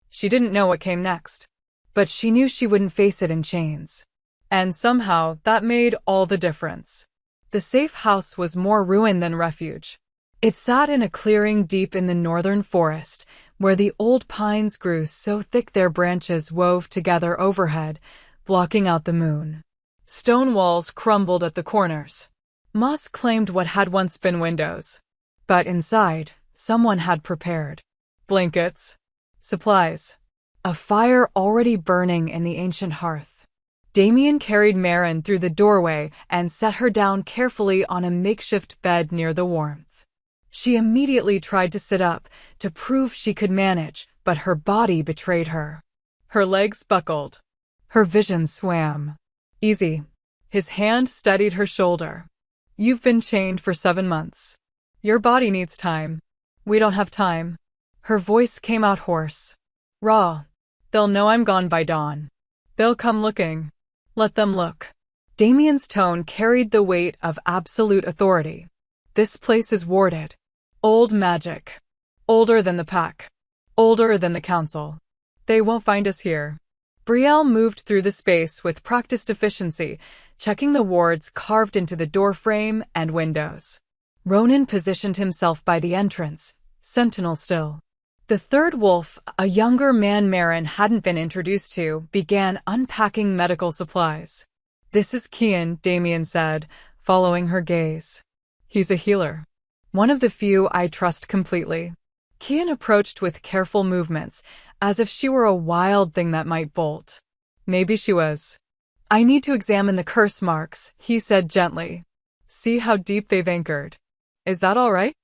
She didn't know what came next. But she knew she wouldn't face it in chains. And somehow, that made all the difference. The safe house was more ruin than refuge. It sat in a clearing deep in the northern forest, where the old pines grew so thick their branches wove together overhead, blocking out the moon. Stone walls crumbled at the corners. Moss claimed what had once been windows. But inside, someone had prepared. Blankets. Supplies. A fire already burning in the ancient hearth. Damien carried Merrin through the doorway and set her down carefully on a makeshift bed near the warmth. She immediately tried to sit up, to prove she could manage, but her body betrayed her. Her legs buckled. Her vision swam. Easy. His hand steadied her shoulder. You've been chained for 7 months. Your body needs time. We don't have time. Her voice came out hoarse. Raw. They'll know I'm gone by dawn. They'll come looking. Let them look. Damien's tone carried the weight of absolute authority. This place is warded. Old magic. Older than the pack. Older than the council. They won't find us here. Brielle moved through the space with practiced efficiency, checking the wards carved into the doorframe and windows. Ronan positioned himself by the entrance, sentinel still. The third wolf, a younger man Merrin hadn't been introduced to, began unpacking medical supplies. This is Kian, Damien said, following her gaze. He's a healer. One of the few I trust completely. Kian approached with careful movements, as if she were a wild thing that might bolt. Maybe she was. I need to examine the curse marks, he said gently. See how deep they've anchored. Is that all right?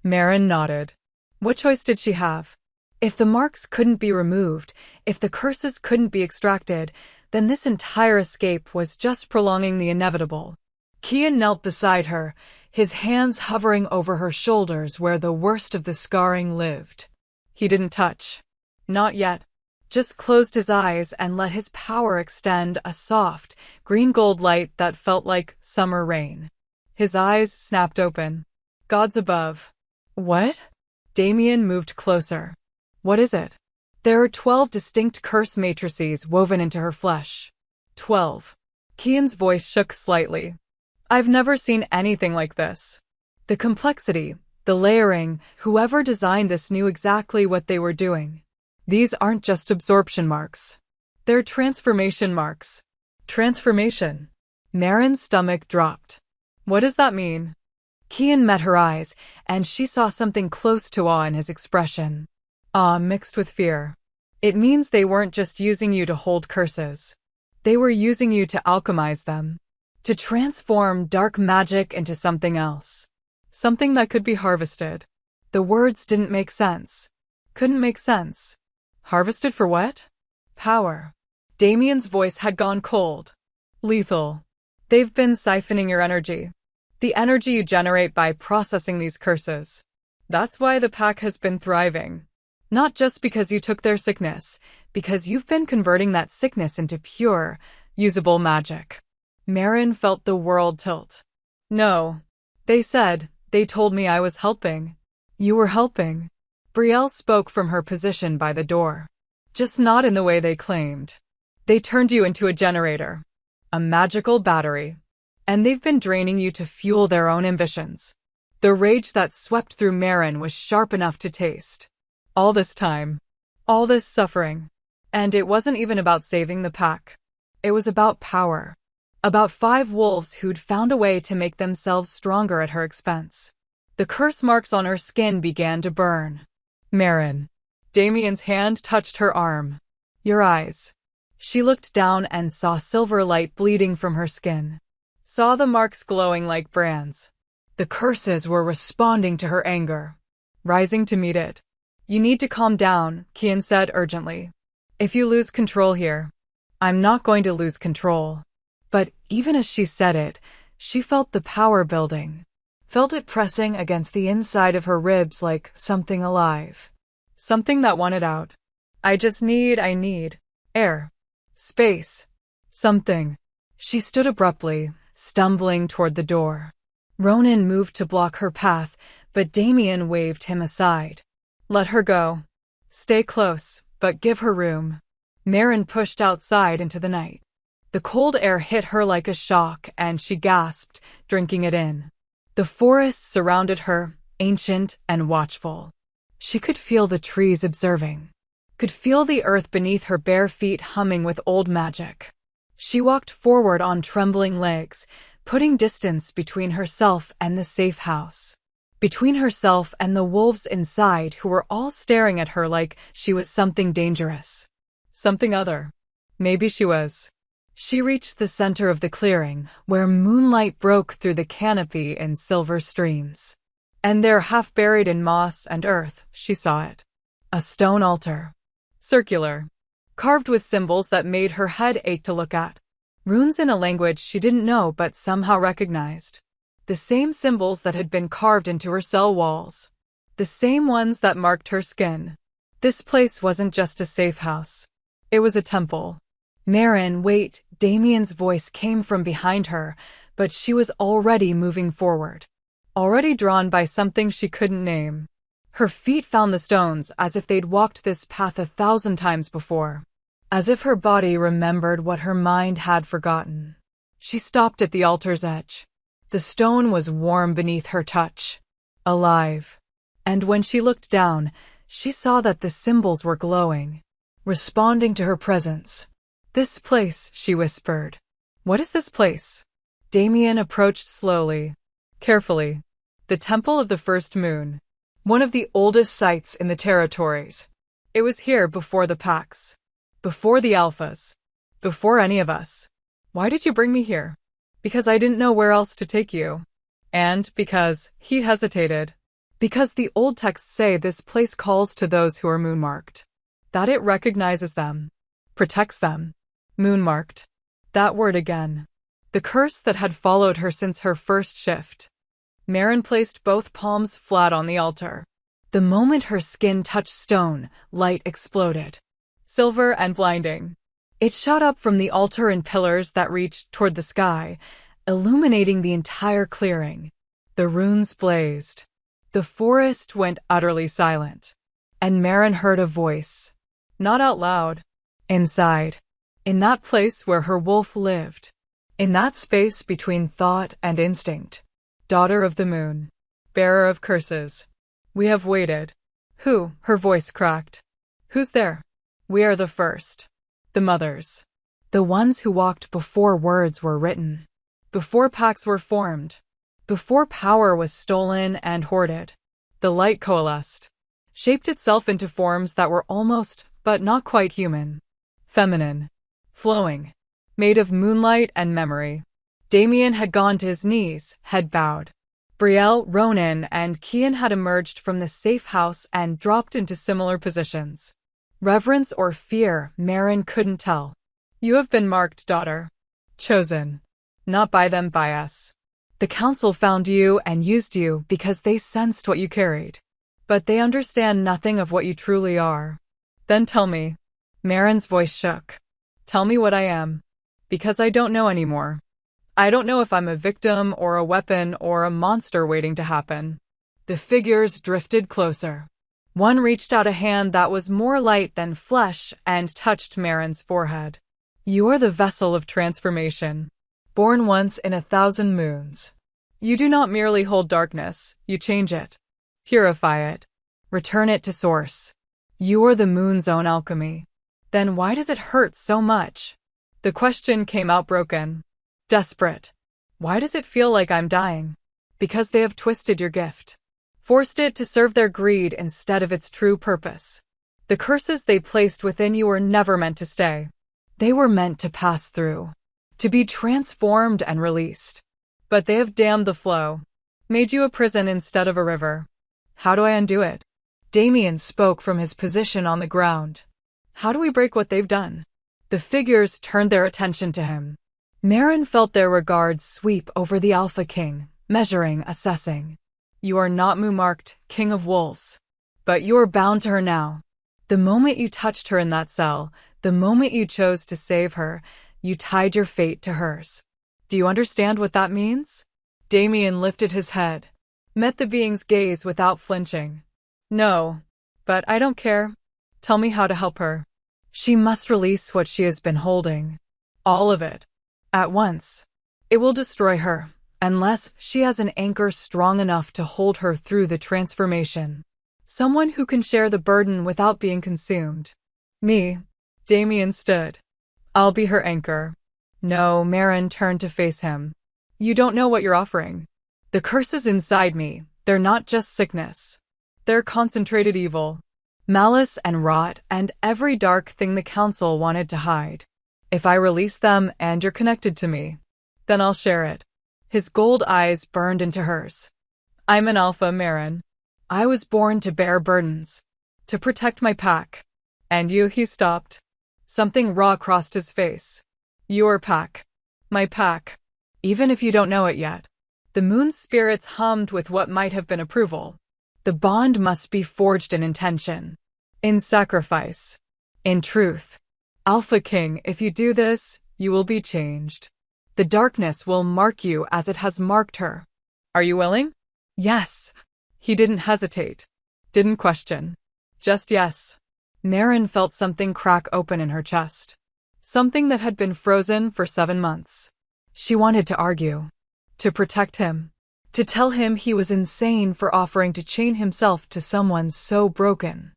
Merrin nodded. What choice did she have? If the marks couldn't be removed, if the curses couldn't be extracted, then this entire escape was just prolonging the inevitable. Kian knelt beside her, his hands hovering over her shoulders where the worst of the scarring lived. He didn't touch. Not yet. Just closed his eyes and let his power extend a soft, green-gold light that felt like summer rain. His eyes snapped open. Gods above. What? Damien moved closer. What is it? There are 12 distinct curse matrices woven into her flesh. 12. Kian's voice shook slightly. I've never seen anything like this. The complexity, the layering, whoever designed this knew exactly what they were doing. These aren't just absorption marks. They're transformation marks. Transformation. Merrin's stomach dropped. What does that mean? Kian met her eyes, and she saw something close to awe in his expression. Awe mixed with fear. It means they weren't just using you to hold curses. They were using you to alchemize them. To transform dark magic into something else. Something that could be harvested. The words didn't make sense. Couldn't make sense. Harvested for what? Power. Damien's voice had gone cold. Lethal. They've been siphoning your energy. The energy you generate by processing these curses. That's why the pack has been thriving. Not just because you took their sickness, because you've been converting that sickness into pure, usable magic. Marin felt the world tilt. No. They told me I was helping. You were helping. Brielle spoke from her position by the door. Just not in the way they claimed. They turned you into a generator. A magical battery. And they've been draining you to fuel their own ambitions. The rage that swept through Marin was sharp enough to taste. All this time. All this suffering. And it wasn't even about saving the pack. It was about power. About 5 wolves who'd found a way to make themselves stronger at her expense. The curse marks on her skin began to burn. Marin. Damien's hand touched her arm. Your eyes. She looked down and saw silver light bleeding from her skin. Saw the marks glowing like brands. The curses were responding to her anger. Rising to meet it. You need to calm down, Kian said urgently. If you lose control here. I'm not going to lose control. But even as she said it, she felt the power building. Felt it pressing against the inside of her ribs like something alive. Something that wanted out. I need air. Space. Something. She stood abruptly, stumbling toward the door. Ronan moved to block her path, but Damien waved him aside. Let her go. Stay close, but give her room. Marin pushed outside into the night. The cold air hit her like a shock, and she gasped, drinking it in. The forest surrounded her, ancient and watchful. She could feel the trees observing. Could feel the earth beneath her bare feet humming with old magic. She walked forward on trembling legs, putting distance between herself and the safe house. Between herself and the wolves inside who were all staring at her like she was something dangerous. Something other. Maybe she was. She reached the center of the clearing, where moonlight broke through the canopy in silver streams. And there, half buried in moss and earth, she saw it. A stone altar. Circular. Carved with symbols that made her head ache to look at. Runes in a language she didn't know but somehow recognized. The same symbols that had been carved into her cell walls. The same ones that marked her skin. This place wasn't just a safe house. It was a temple. Marin, wait, Damien's voice came from behind her, but she was already moving forward. Already drawn by something she couldn't name. Her feet found the stones as if they'd walked this path 1,000 times before. As if her body remembered what her mind had forgotten. She stopped at the altar's edge. The stone was warm beneath her touch. Alive. And when she looked down, she saw that the symbols were glowing. Responding to her presence. This place, she whispered. What is this place? Damien approached slowly. Carefully. The Temple of the First Moon. One of the oldest sites in the territories. It was here before the packs. Before the alphas. Before any of us. Why did you bring me here? Because I didn't know where else to take you. And because, he hesitated. Because the old texts say this place calls to those who are moonmarked. That it recognizes them. Protects them. Moonmarked. That word again. The curse that had followed her since her first shift. Marin placed both palms flat on the altar. The moment her skin touched stone, light exploded. Silver and blinding. It shot up from the altar in pillars that reached toward the sky, illuminating the entire clearing. The runes blazed. The forest went utterly silent. And Marin heard a voice. Not out loud. Inside. In that place where her wolf lived. In that space between thought and instinct. Daughter of the moon. Bearer of curses. We have waited. Who? Her voice cracked. Who's there? We are the first. The mothers. The ones who walked before words were written. Before packs were formed. Before power was stolen and hoarded. The light coalesced. Shaped itself into forms that were almost, but not quite human. Feminine. Flowing. Made of moonlight and memory. Damien had gone to his knees, head bowed. Brielle, Ronan, and Kian had emerged from the safe house and dropped into similar positions. Reverence or fear, Marin couldn't tell. You have been marked, daughter. Chosen. Not by them, by us. The council found you and used you because they sensed what you carried. But they understand nothing of what you truly are. Then tell me. Marin's voice shook. Tell me what I am. Because I don't know anymore. I don't know if I'm a victim or a weapon or a monster waiting to happen. The figures drifted closer. One reached out a hand that was more light than flesh and touched Marin's forehead. You are the vessel of transformation. Born once in 1,000 moons. You do not merely hold darkness, you change it. Purify it. Return it to source. You are the moon's own alchemy. Then why does it hurt so much? The question came out broken. Desperate. Why does it feel like I'm dying? Because they have twisted your gift. Forced it to serve their greed instead of its true purpose. The curses they placed within you were never meant to stay. They were meant to pass through. To be transformed and released. But they have dammed the flow. Made you a prison instead of a river. How do I undo it? Damien spoke from his position on the ground. How do we break what they've done? The figures turned their attention to him. Marin felt their regards sweep over the Alpha King, measuring, assessing. You are not Mu-marked, King of Wolves. But you are bound to her now. The moment you touched her in that cell, the moment you chose to save her, you tied your fate to hers. Do you understand what that means? Damien lifted his head, met the being's gaze without flinching. No, but I don't care. Tell me how to help her. She must release what she has been holding. All of it. At once. It will destroy her, unless she has an anchor strong enough to hold her through the transformation. Someone who can share the burden without being consumed. Me. Damien stood. I'll be her anchor. No, Marin turned to face him. You don't know what you're offering. The curses inside me, they're not just sickness. They're concentrated evil. Malice and rot and every dark thing the council wanted to hide. If I release them and you're connected to me, then I'll share it. His gold eyes burned into hers. I'm an alpha, Marin. I was born to bear burdens. To protect my pack. And you, he stopped. Something raw crossed his face. Your pack. My pack. Even if you don't know it yet. The moon's spirits hummed with what might have been approval. The bond must be forged in intention. In sacrifice. In truth. Alpha King, if you do this, you will be changed. The darkness will mark you as it has marked her. Are you willing? Yes. He didn't hesitate. Didn't question. Just yes. Marin felt something crack open in her chest. Something that had been frozen for 7 months. She wanted to argue. To protect him. To tell him he was insane for offering to chain himself to someone so broken.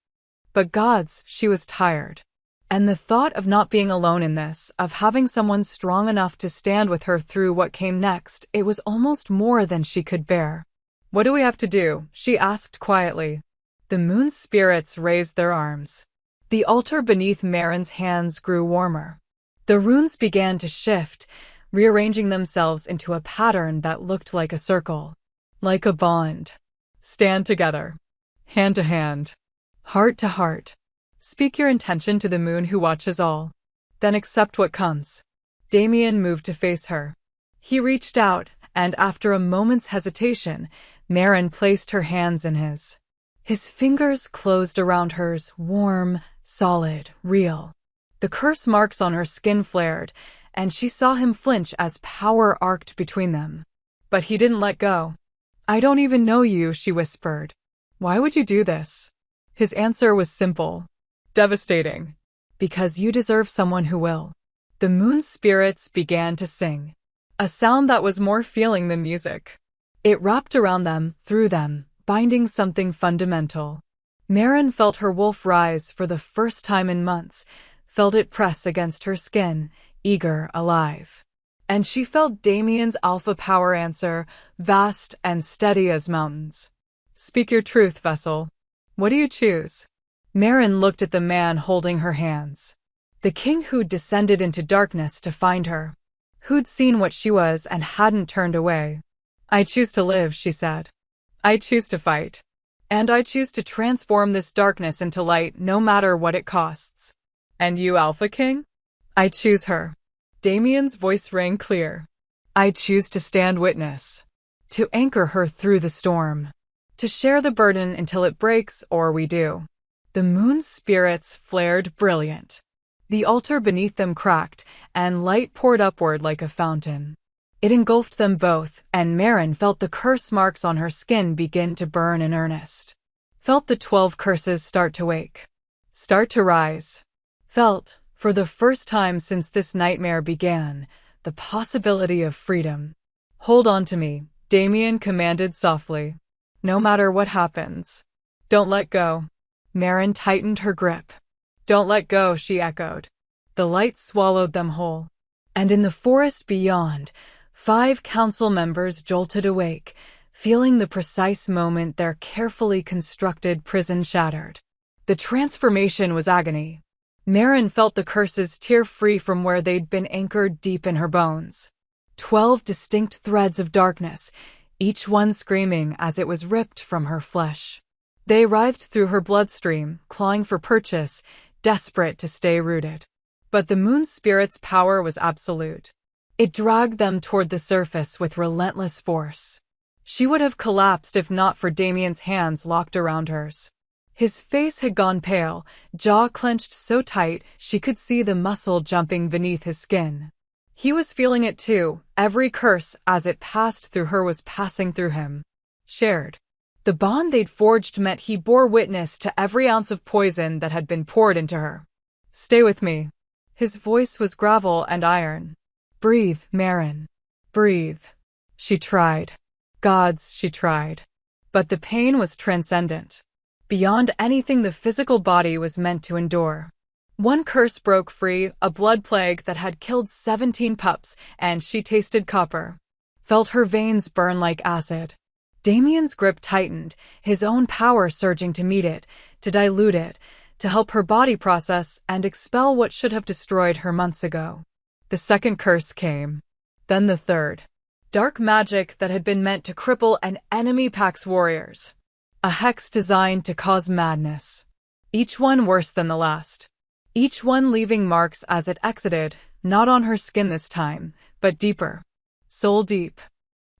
But gods, she was tired. And the thought of not being alone in this, of having someone strong enough to stand with her through what came next, it was almost more than she could bear. What do we have to do? She asked quietly. The moon's spirits raised their arms. The altar beneath Marin's hands grew warmer. The runes began to shift, rearranging themselves into a pattern that looked like a circle. Like a bond. Stand together. Hand to hand. Heart to heart. Speak your intention to the moon who watches all. Then accept what comes. Damien moved to face her. He reached out, and after a moment's hesitation, Marin placed her hands in his. His fingers closed around hers, warm, solid, real. The curse marks on her skin flared, and she saw him flinch as power arced between them. But he didn't let go. I don't even know you, she whispered. Why would you do this? His answer was simple. Devastating. Because you deserve someone who will. The moon's spirits began to sing. A sound that was more feeling than music. It wrapped around them, through them, binding something fundamental. Marin felt her wolf rise for the first time in months, felt it press against her skin, eager, alive. And she felt Damien's alpha power answer, vast and steady as mountains. Speak your truth, vessel. What do you choose? Marin looked at the man holding her hands. The king who'd descended into darkness to find her. Who'd seen what she was and hadn't turned away. I choose to live, she said. I choose to fight. And I choose to transform this darkness into light no matter what it costs. And you, Alpha King? I choose her. Damien's voice rang clear. I choose to stand witness. To anchor her through the storm. To share the burden until it breaks, or we do. The moon's spirits flared brilliant. The altar beneath them cracked, and light poured upward like a fountain. It engulfed them both, and Maren felt the curse marks on her skin begin to burn in earnest. Felt the 12 curses start to wake. Start to rise. Felt, for the first time since this nightmare began, the possibility of freedom. Hold on to me, Damien commanded softly. No matter what happens. Don't let go. Maren tightened her grip. Don't let go, she echoed. The light swallowed them whole. And in the forest beyond, 5 council members jolted awake, feeling the precise moment their carefully constructed prison shattered. The transformation was agony. Maren felt the curses tear free from where they'd been anchored deep in her bones. 12 distinct threads of darkness, each one screaming as it was ripped from her flesh. They writhed through her bloodstream, clawing for purchase, desperate to stay rooted. But the moon spirit's power was absolute. It dragged them toward the surface with relentless force. She would have collapsed if not for Damien's hands locked around hers. His face had gone pale, jaw clenched so tight she could see the muscle jumping beneath his skin. He was feeling it too. Every curse, as it passed through her, was passing through him. Shared. The bond they'd forged meant he bore witness to every ounce of poison that had been poured into her. Stay with me. His voice was gravel and iron. Breathe, Maren. Breathe. She tried. Gods, she tried. But the pain was transcendent. Beyond anything the physical body was meant to endure. One curse broke free, a blood plague that had killed 17 pups, and she tasted copper. Felt her veins burn like acid. Damien's grip tightened, his own power surging to meet it, to dilute it, to help her body process and expel what should have destroyed her months ago. The second curse came. Then the third. Dark magic that had been meant to cripple an enemy pack's warriors. A hex designed to cause madness. Each one worse than the last. Each one leaving marks as it exited, not on her skin this time, but deeper. Soul deep.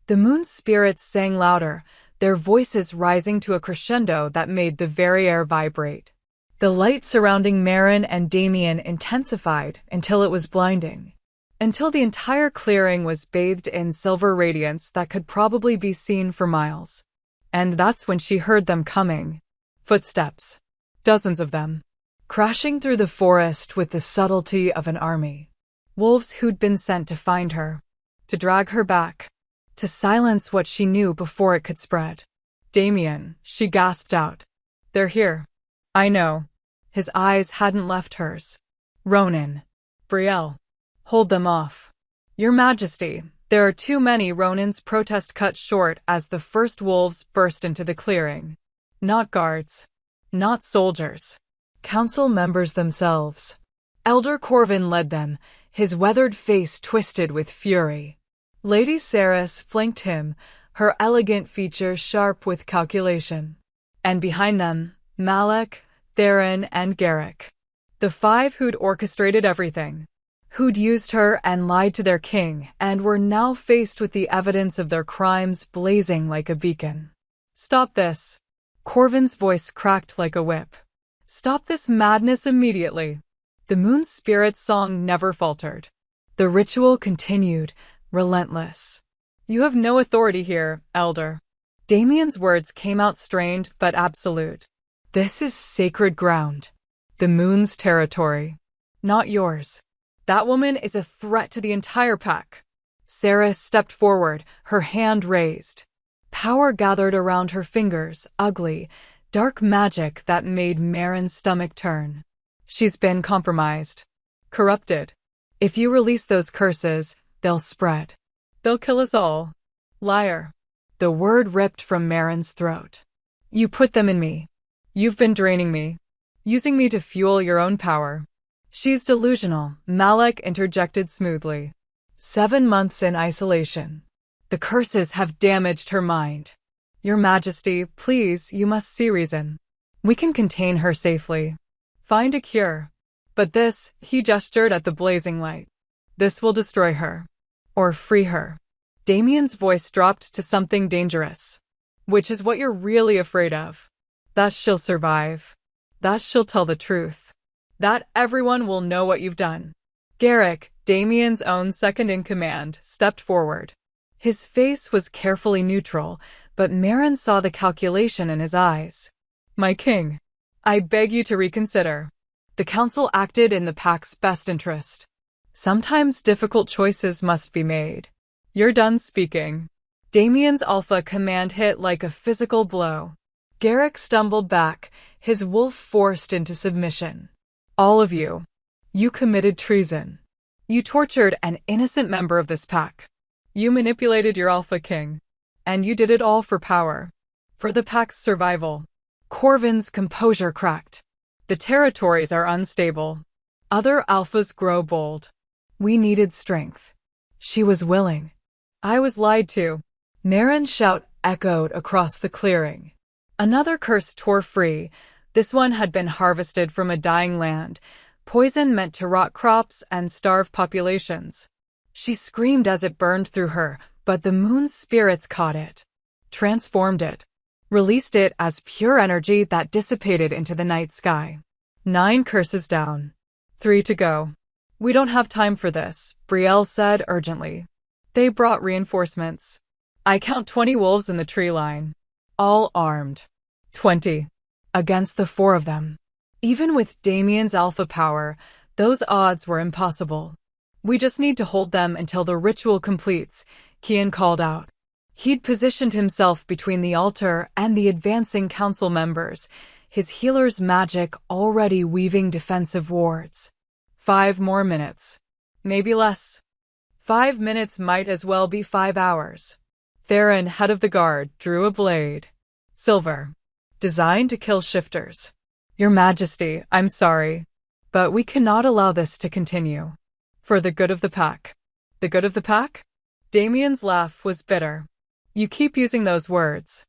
The moon spirits sang louder, their voices rising to a crescendo that made the very air vibrate. The light surrounding Maren and Damien intensified until it was blinding. Until the entire clearing was bathed in silver radiance that could probably be seen for miles. And that's when she heard them coming. Footsteps. Dozens of them. Crashing through the forest with the subtlety of an army. Wolves who'd been sent to find her. To drag her back. To silence what she knew before it could spread. Damien, she gasped out. They're here. I know. His eyes hadn't left hers. Ronin. Brielle. Hold them off. Your Majesty, there are too many. Ronin's protest cut short as the first wolves burst into the clearing. Not guards. Not soldiers. Council members themselves. Elder Corvin led them, his weathered face twisted with fury. Lady Saris flanked him, her elegant features sharp with calculation. And behind them, Malek, Theron, and Garrick. The 5 who'd orchestrated everything. Who'd used her and lied to their king, and were now faced with the evidence of their crimes blazing like a beacon. Stop this. Corvin's voice cracked like a whip. Stop this madness immediately. The moon spirit's song never faltered. The ritual continued, relentless. You have no authority here, Elder. Damien's words came out strained but absolute. This is sacred ground. The moon's territory. Not yours. That woman is a threat to the entire pack. Saris stepped forward, her hand raised. Power gathered around her fingers, ugly, dark magic that made Maren's stomach turn. She's been compromised. Corrupted. If you release those curses, they'll spread. They'll kill us all. Liar. The word ripped from Maren's throat. You put them in me. You've been draining me. Using me to fuel your own power. She's delusional, Malek interjected smoothly. 7 months in isolation. The curses have damaged her mind. Your Majesty, please, you must see reason. We can contain her safely. Find a cure. But this, he gestured at the blazing light. This will destroy her. Or free her. Damien's voice dropped to something dangerous. Which is what you're really afraid of. That she'll survive. That she'll tell the truth. That everyone will know what you've done. Garrick, Damien's own second-in-command, stepped forward. His face was carefully neutral, but Merrin saw the calculation in his eyes. My king, I beg you to reconsider. The council acted in the pack's best interest. Sometimes difficult choices must be made. You're done speaking. Damien's alpha command hit like a physical blow. Garrick stumbled back, his wolf forced into submission. All of you. You committed treason. You tortured an innocent member of this pack. You manipulated your alpha king. And you did it all for power. For the pack's survival. Corvin's composure cracked. The territories are unstable. Other alphas grow bold. We needed strength. She was willing. I was lied to. Merrin's shout echoed across the clearing. Another curse tore free. This one had been harvested from a dying land. Poison meant to rot crops and starve populations. She screamed as it burned through her, but the moon's spirits caught it, transformed it, released it as pure energy that dissipated into the night sky. 9 curses down. 3 to go. We don't have time for this, Brielle said urgently. They brought reinforcements. I count 20 wolves in the tree line. All armed. 20. Against the 4 of them. Even with Damien's alpha power, those odds were impossible. We just need to hold them until the ritual completes, Kian called out. He'd positioned himself between the altar and the advancing council members, his healer's magic already weaving defensive wards. 5 more minutes. Maybe less. 5 minutes might as well be 5 hours. Theron, head of the guard, drew a blade. Silver. Designed to kill shifters. Your Majesty, I'm sorry, but we cannot allow this to continue. For the good of the pack. The good of the pack? Damien's laugh was bitter. You keep using those words.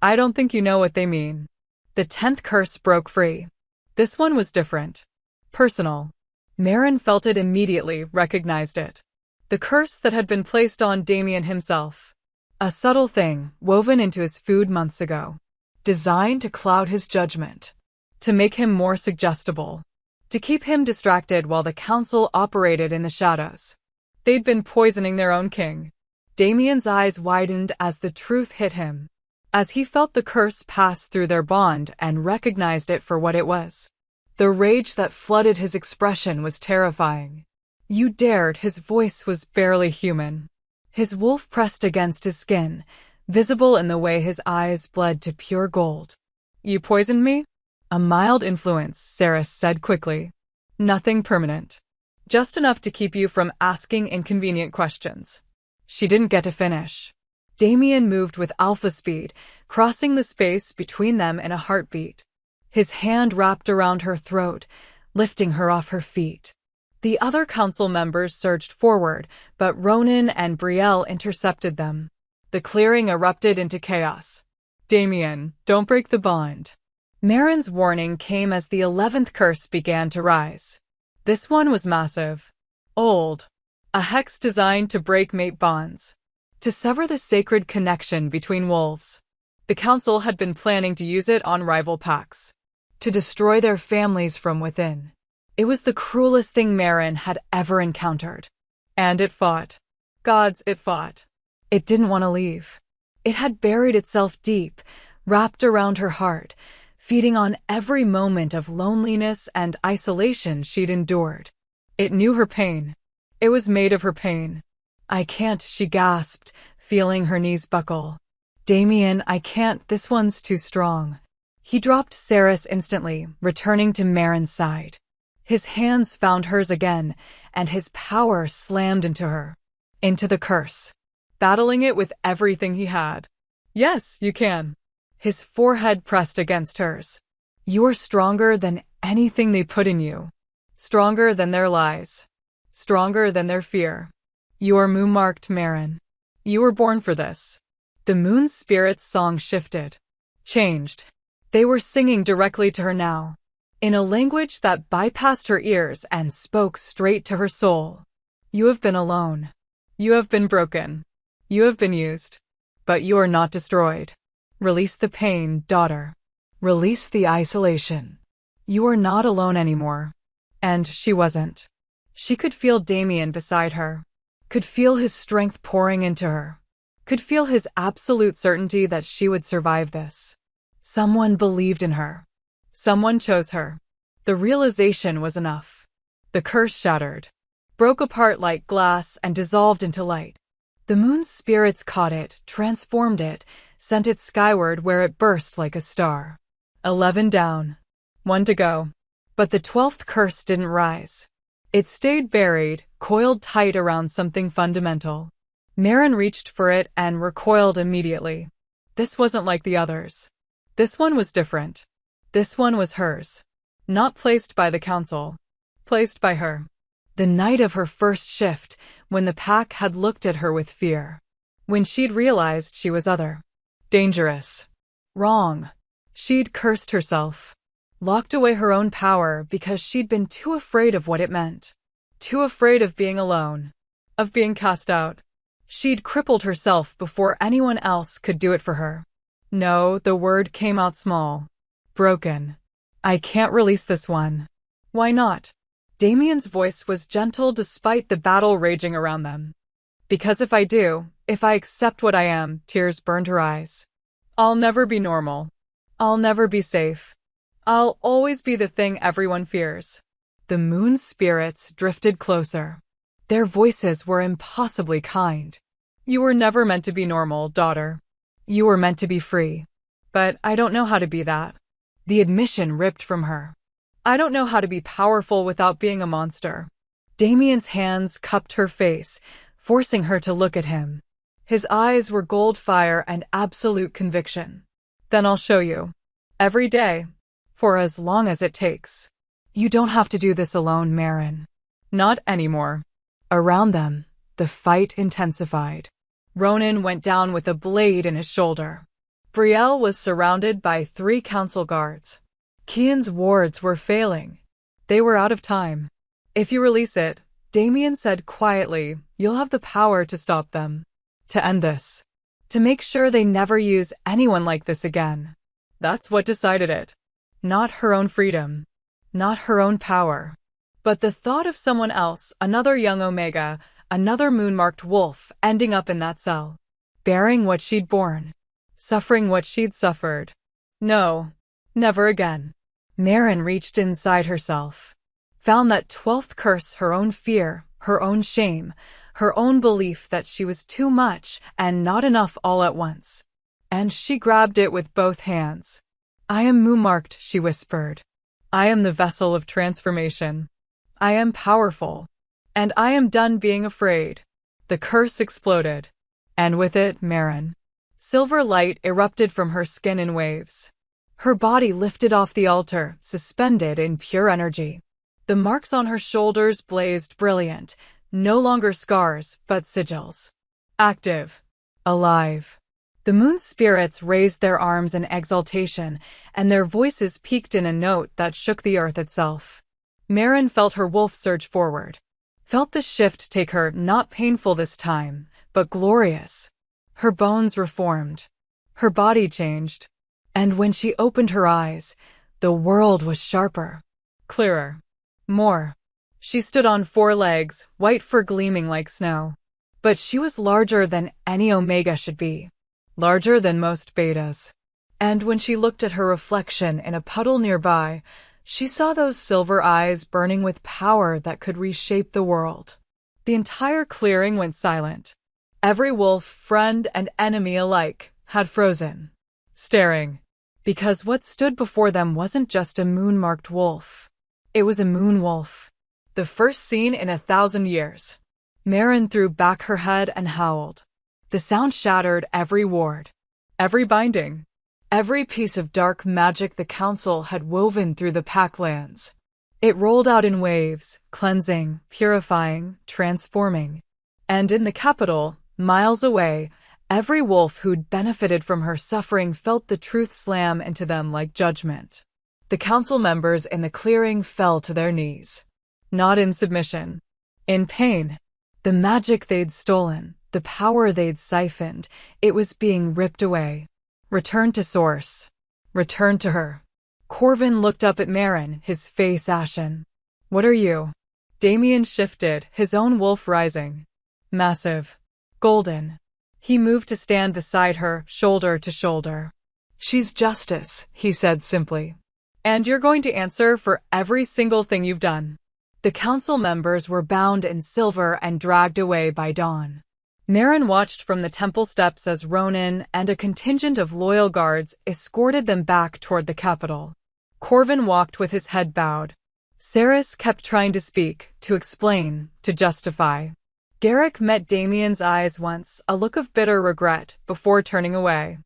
I don't think you know what they mean. The 10th curse broke free. This one was different. Personal. Merrin felt it immediately, recognized it. The curse that had been placed on Damien himself. A subtle thing, woven into his food months ago. Designed to cloud his judgment. To make him more suggestible. To keep him distracted while the council operated in the shadows. They'd been poisoning their own king. Damien's eyes widened as the truth hit him. As he felt the curse pass through their bond and recognized it for what it was. The rage that flooded his expression was terrifying. You dared, his voice was barely human. His wolf pressed against his skin, visible in the way his eyes bled to pure gold. You poisoned me? A mild influence, Saris said quickly. Nothing permanent. Just enough to keep you from asking inconvenient questions. She didn't get to finish. Damien moved with alpha speed, crossing the space between them in a heartbeat. His hand wrapped around her throat, lifting her off her feet. The other council members surged forward, but Ronan and Brielle intercepted them. The clearing erupted into chaos. Damien, don't break the bond. Merrin's warning came as the 11th curse began to rise. This one was massive. Old. A hex designed to break mate bonds. To sever the sacred connection between wolves. The council had been planning to use it on rival packs. To destroy their families from within. It was the cruelest thing Merrin had ever encountered. And it fought. Gods, it fought. It didn't want to leave. It had buried itself deep, wrapped around her heart, feeding on every moment of loneliness and isolation she'd endured. It knew her pain. It was made of her pain. I can't, she gasped, feeling her knees buckle. Damien, I can't, this one's too strong. He dropped Saris instantly, returning to Merrin's side. His hands found hers again, and his power slammed into her. Into the curse. Battling it with everything he had. Yes, you can. His forehead pressed against hers. You're stronger than anything they put in you. Stronger than their lies. Stronger than their fear. You are moon-marked, Merrin. You were born for this. The moon's spirit's song shifted. Changed. They were singing directly to her now. in a language that bypassed her ears and spoke straight to her soul. You have been alone. You have been broken. You have been used. But you are not destroyed. Release the pain, daughter. Release the isolation. You are not alone anymore. And she wasn't. She could feel Damien beside her. Could feel his strength pouring into her. Could feel his absolute certainty that she would survive this. Someone believed in her. Someone chose her. The realization was enough. The curse shattered, broke apart like glass and dissolved into light. The moon's spirits caught it, transformed it, sent it skyward where it burst like a star. 11 down. 1 to go. But the 12th curse didn't rise. It stayed buried, coiled tight around something fundamental. Marin reached for it and recoiled immediately. This wasn't like the others. This one was different. This one was hers. Not placed by the council. Placed by her. The night of her first shift, when the pack had looked at her with fear. When she'd realized she was other. Dangerous. Wrong. She'd cursed herself. Locked away her own power because she'd been too afraid of what it meant. Too afraid of being alone. Of being cast out. She'd crippled herself before anyone else could do it for her. No, the word came out small. Broken. I can't release this one. Why not? Damien's voice was gentle despite the battle raging around them. Because if I do, if I accept what I am, tears burned her eyes. I'll never be normal. I'll never be safe. I'll always be the thing everyone fears. The moon's spirits drifted closer. Their voices were impossibly kind. You were never meant to be normal, daughter. You were meant to be free. But I don't know how to be that. The admission ripped from her. I don't know how to be powerful without being a monster. Damien's hands cupped her face, forcing her to look at him. His eyes were gold fire and absolute conviction. Then I'll show you. Every day. For as long as it takes. You don't have to do this alone, Marin. Not anymore. Around them, the fight intensified. Ronan went down with a blade in his shoulder. Brielle was surrounded by 3 council guards. Kian's wards were failing. They were out of time. If you release it, Damien said quietly, you'll have the power to stop them. To end this. To make sure they never use anyone like this again. That's what decided it. Not her own freedom. Not her own power. But the thought of someone else, another young Omega, another moon-marked wolf, ending up in that cell. Bearing what she'd borne. Suffering what she'd suffered. No. Never again. Marin reached inside herself. Found that 12th curse her own fear, her own shame, her own belief that she was too much and not enough all at once. And she grabbed it with both hands. I am moon-marked, she whispered. I am the vessel of transformation. I am powerful. And I am done being afraid. The curse exploded. And with it, Marin. Silver light erupted from her skin in waves. Her body lifted off the altar, suspended in pure energy. The marks on her shoulders blazed brilliant, no longer scars, but sigils. Active. Alive. The moon spirits raised their arms in exultation, and their voices peaked in a note that shook the earth itself. Marin felt her wolf surge forward. Felt the shift take her, not painful this time, but glorious. Her bones reformed. Her body changed. And when she opened her eyes, the world was sharper. Clearer. More. She stood on 4 legs, white fur gleaming like snow. But she was larger than any Omega should be. Larger than most betas. And when she looked at her reflection in a puddle nearby, she saw those silver eyes burning with power that could reshape the world. The entire clearing went silent. Every wolf, friend and enemy alike, had frozen. Staring. Because what stood before them wasn't just a moon-marked wolf. It was a moon wolf. The first seen in 1,000 years. Marin threw back her head and howled. The sound shattered every ward. Every binding. Every piece of dark magic the council had woven through the packlands. It rolled out in waves, cleansing, purifying, transforming. And in the capital, miles away, every wolf who'd benefited from her suffering felt the truth slam into them like judgment. The council members in the clearing fell to their knees. Not in submission. In pain. The magic they'd stolen, the power they'd siphoned, it was being ripped away. Returned to source. Returned to her. Corvin looked up at Marin, his face ashen. What are you? Damien shifted, his own wolf rising. Massive. Golden. He moved to stand beside her, shoulder to shoulder. She's justice, he said simply. And you're going to answer for every single thing you've done. The council members were bound in silver and dragged away by dawn. Marin watched from the temple steps as Ronin and a contingent of loyal guards escorted them back toward the capital. Corvin walked with his head bowed. Saris kept trying to speak, to explain, to justify. Garrick met Damien's eyes once, a look of bitter regret, before turning away.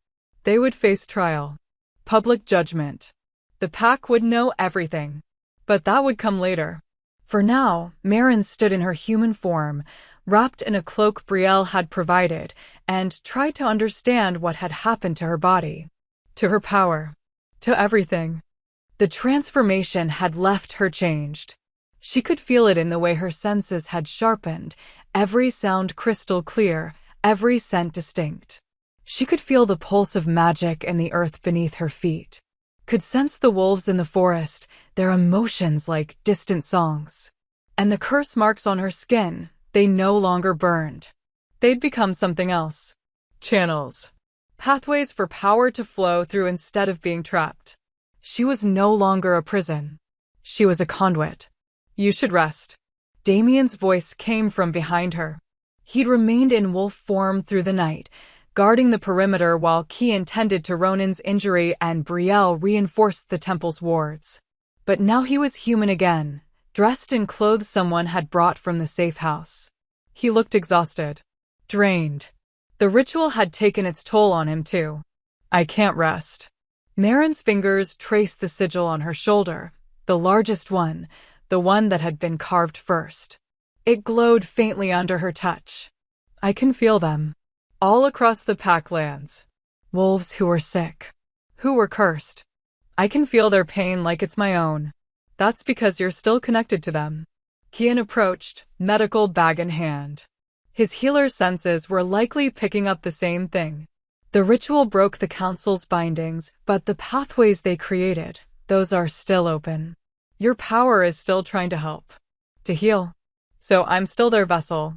They would face trial. Public judgment. The pack would know everything. But that would come later. For now, Marin stood in her human form, wrapped in a cloak Brielle had provided, and tried to understand what had happened to her body. To her power. To everything. The transformation had left her changed. She could feel it in the way her senses had sharpened, every sound crystal clear, every scent distinct. She could feel the pulse of magic in the earth beneath her feet. Could sense the wolves in the forest, their emotions like distant songs. And the curse marks on her skin, they no longer burned. They'd become something else. Channels. Pathways for power to flow through instead of being trapped. She was no longer a prison. She was a conduit. You should rest. Damien's voice came from behind her. He'd remained in wolf form through the night, guarding the perimeter while Kian tended to Ronin's injury and Brielle reinforced the temple's wards. But now he was human again, dressed in clothes someone had brought from the safe house. He looked exhausted. Drained. The ritual had taken its toll on him too. I can't rest. Marin's fingers traced the sigil on her shoulder, the largest one, the one that had been carved first. It glowed faintly under her touch. I can feel them. All across the packlands. Wolves who were sick. Who were cursed. I can feel their pain like it's my own. That's because you're still connected to them. Kian approached, medical bag in hand. His healer's senses were likely picking up the same thing. The ritual broke the council's bindings, but the pathways they created, those are still open. Your power is still trying to help. To heal. So I'm still their vessel.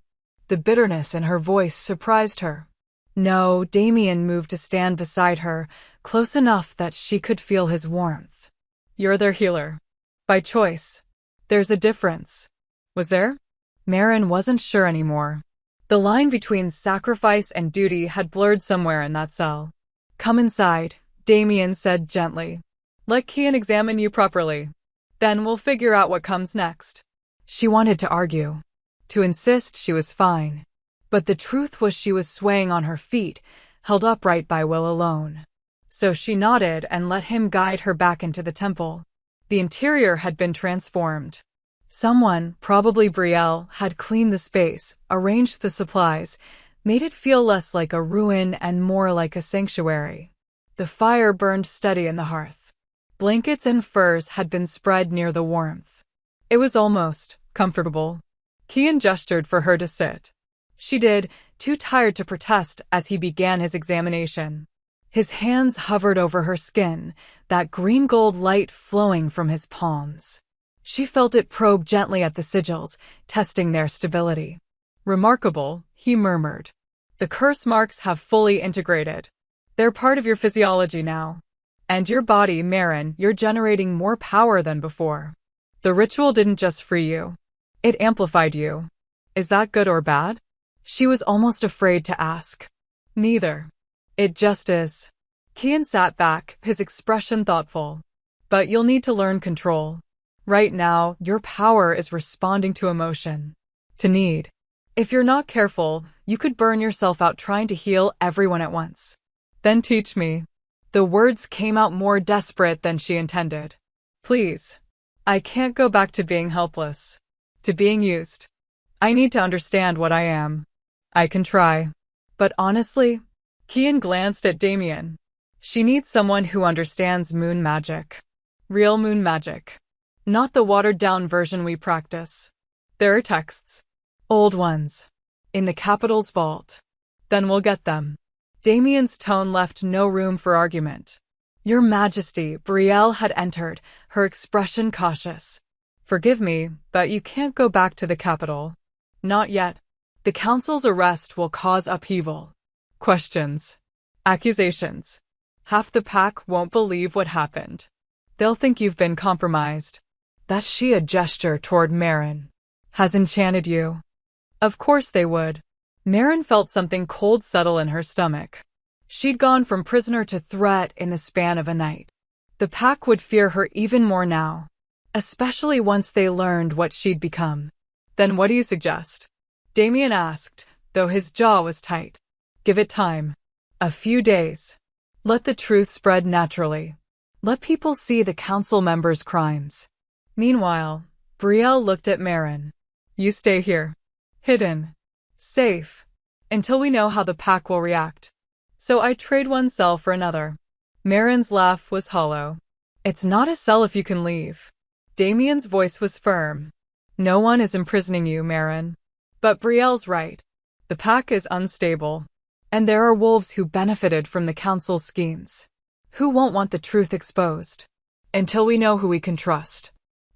The bitterness in her voice surprised her. No, Damien moved to stand beside her, close enough that she could feel his warmth. You're their healer. By choice. There's a difference. Was there? Marin wasn't sure anymore. The line between sacrifice and duty had blurred somewhere in that cell. Come inside, Damien said gently. Let Kian examine you properly. Then we'll figure out what comes next. She wanted to argue. To insist she was fine. But the truth was she was swaying on her feet, held upright by will alone. So she nodded and let him guide her back into the temple. The interior had been transformed. Someone, probably Brielle, had cleaned the space, arranged the supplies, made it feel less like a ruin and more like a sanctuary. The fire burned steady in the hearth. Blankets and furs had been spread near the warmth. It was almost comfortable. Kian gestured for her to sit. She did, too tired to protest as he began his examination. His hands hovered over her skin, that green-gold light flowing from his palms. She felt it probe gently at the sigils, testing their stability. Remarkable, he murmured. The curse marks have fully integrated. They're part of your physiology now. And your body, Marin, you're generating more power than before. The ritual didn't just free you. It amplified you. Is that good or bad? She was almost afraid to ask. Neither. It just is. Kian sat back, his expression thoughtful. But you'll need to learn control. Right now, your power is responding to emotion. To need. If you're not careful, you could burn yourself out trying to heal everyone at once. Then teach me. The words came out more desperate than she intended. Please. I can't go back to being helpless. To being used. I need to understand what I am. I can try. But honestly, Kian glanced at Damien. She needs someone who understands moon magic. Real moon magic. Not the watered-down version we practice. There are texts. Old ones. In the Capitol's vault. Then we'll get them. Damien's tone left no room for argument. Your Majesty, Brielle had entered, her expression cautious. Forgive me, but you can't go back to the capital. Not yet. The council's arrest will cause upheaval. Questions. Accusations. Half the pack won't believe what happened. They'll think you've been compromised. That she a gesture toward Marin. Has enchanted you. Of course they would. Marin felt something cold settle in her stomach. She'd gone from prisoner to threat in the span of a night. The pack would fear her even more now. Especially once they learned what she'd become. Then what do you suggest? Damien asked, though his jaw was tight. Give it time. A few days. Let the truth spread naturally. Let people see the council members' crimes. Meanwhile, Brielle looked at Marin. You stay here. Hidden. Safe. Until we know how the pack will react. So I trade one cell for another. Marin's laugh was hollow. It's not a cell if you can leave. Damien's voice was firm. No one is imprisoning you, Marin. But Brielle's right. The pack is unstable. And there are wolves who benefited from the council's schemes. Who won't want the truth exposed? Until we know who we can trust.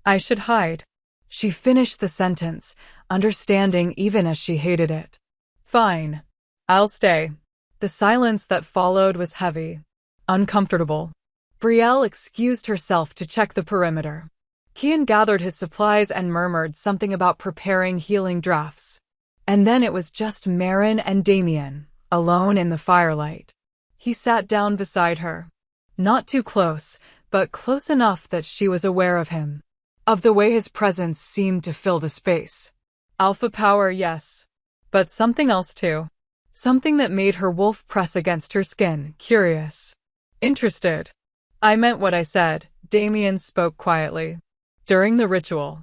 I should hide. She finished the sentence, understanding even as she hated it. Fine. I'll stay. The silence that followed was heavy. Uncomfortable. Brielle excused herself to check the perimeter. Kian gathered his supplies and murmured something about preparing healing drafts. And then it was just Marin and Damien, alone in the firelight. He sat down beside her. Not too close, but close enough that she was aware of him. Of the way his presence seemed to fill the space. Alpha power, yes. But something else too. Something that made her wolf press against her skin, curious. Interested. I meant what I said, Damien spoke quietly. During the ritual.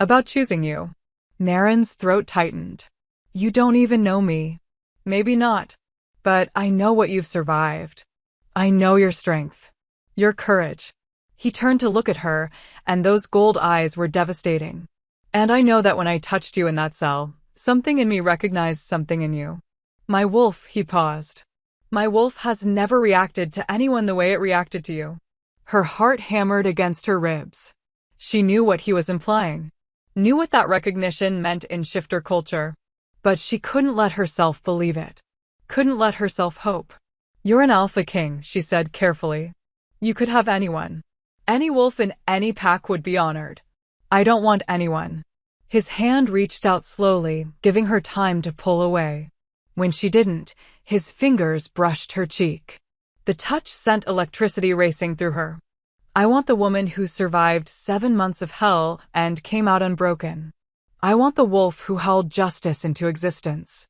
About choosing you. Marin's throat tightened. You don't even know me. Maybe not. But I know what you've survived. I know your strength. Your courage. He turned to look at her, and those gold eyes were devastating. And I know that when I touched you in that cell, something in me recognized something in you. My wolf, he paused. My wolf has never reacted to anyone the way it reacted to you. Her heart hammered against her ribs. She knew what he was implying. Knew what that recognition meant in shifter culture. But she couldn't let herself believe it. Couldn't let herself hope. You're an alpha king, she said carefully. You could have anyone. Any wolf in any pack would be honored. I don't want anyone. His hand reached out slowly, giving her time to pull away. When she didn't, his fingers brushed her cheek. The touch sent electricity racing through her. I want the woman who survived 7 months of hell and came out unbroken. I want the wolf who held justice into existence.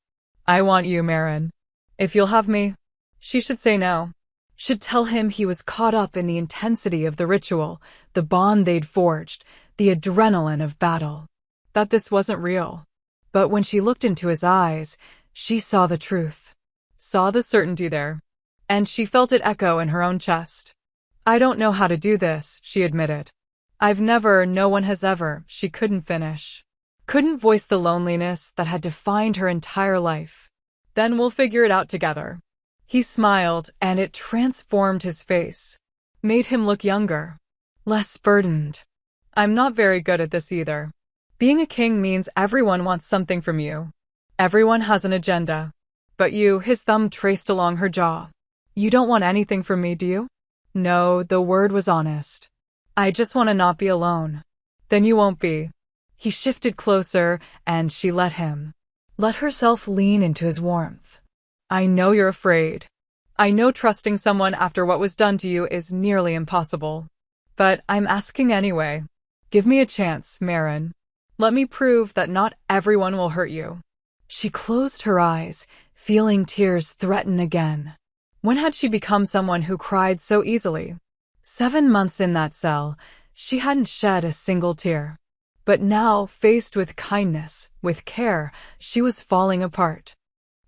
I want you, Marin. If you'll have me, she should say no. Should tell him he was caught up in the intensity of the ritual, the bond they'd forged, the adrenaline of battle. That this wasn't real. But when she looked into his eyes, she saw the truth. Saw the certainty there. And she felt it echo in her own chest. I don't know how to do this, she admitted. I've never, no one has ever, she couldn't finish. Couldn't voice the loneliness that had defined her entire life. Then we'll figure it out together. He smiled, and it transformed his face. Made him look younger. Less burdened. I'm not very good at this either. Being a king means everyone wants something from you. Everyone has an agenda. But you, his thumb traced along her jaw. You don't want anything from me, do you? No, the word was honest. I just want to not be alone. Then you won't be. He shifted closer, and she let him. Let herself lean into his warmth. I know you're afraid. I know trusting someone after what was done to you is nearly impossible. But I'm asking anyway. Give me a chance, Marin. Let me prove that not everyone will hurt you. She closed her eyes, feeling tears threaten again. When had she become someone who cried so easily? 7 months in that cell, she hadn't shed a single tear. But now, faced with kindness, with care, she was falling apart.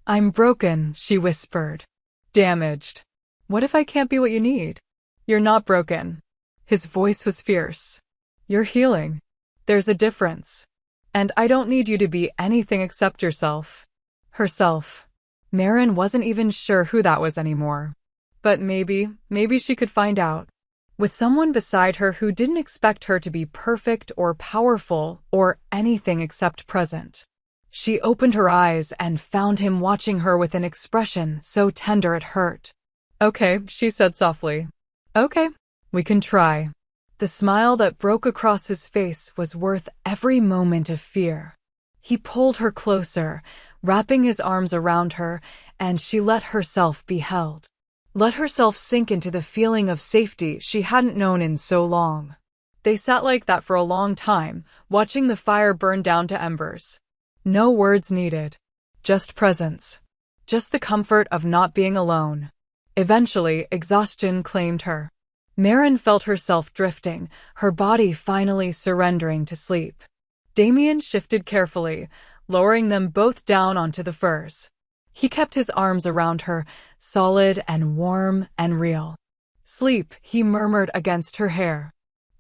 I'm broken, she whispered. Damaged. What if I can't be what you need? You're not broken. His voice was fierce. You're healing. There's a difference. And I don't need you to be anything except yourself. Herself. Marin wasn't even sure who that was anymore. But maybe she could find out. With someone beside her who didn't expect her to be perfect or powerful or anything except present. She opened her eyes and found him watching her with an expression so tender it hurt. Okay, she said softly. Okay, we can try. The smile that broke across his face was worth every moment of fear. He pulled her closer, wrapping his arms around her, and she let herself be held. Let herself sink into the feeling of safety she hadn't known in so long. They sat like that for a long time, watching the fire burn down to embers. No words needed. Just presence. Just the comfort of not being alone. Eventually, exhaustion claimed her. Marin felt herself drifting, her body finally surrendering to sleep. Damien shifted carefully, lowering them both down onto the furs. He kept his arms around her, solid and warm and real. Sleep, he murmured against her hair.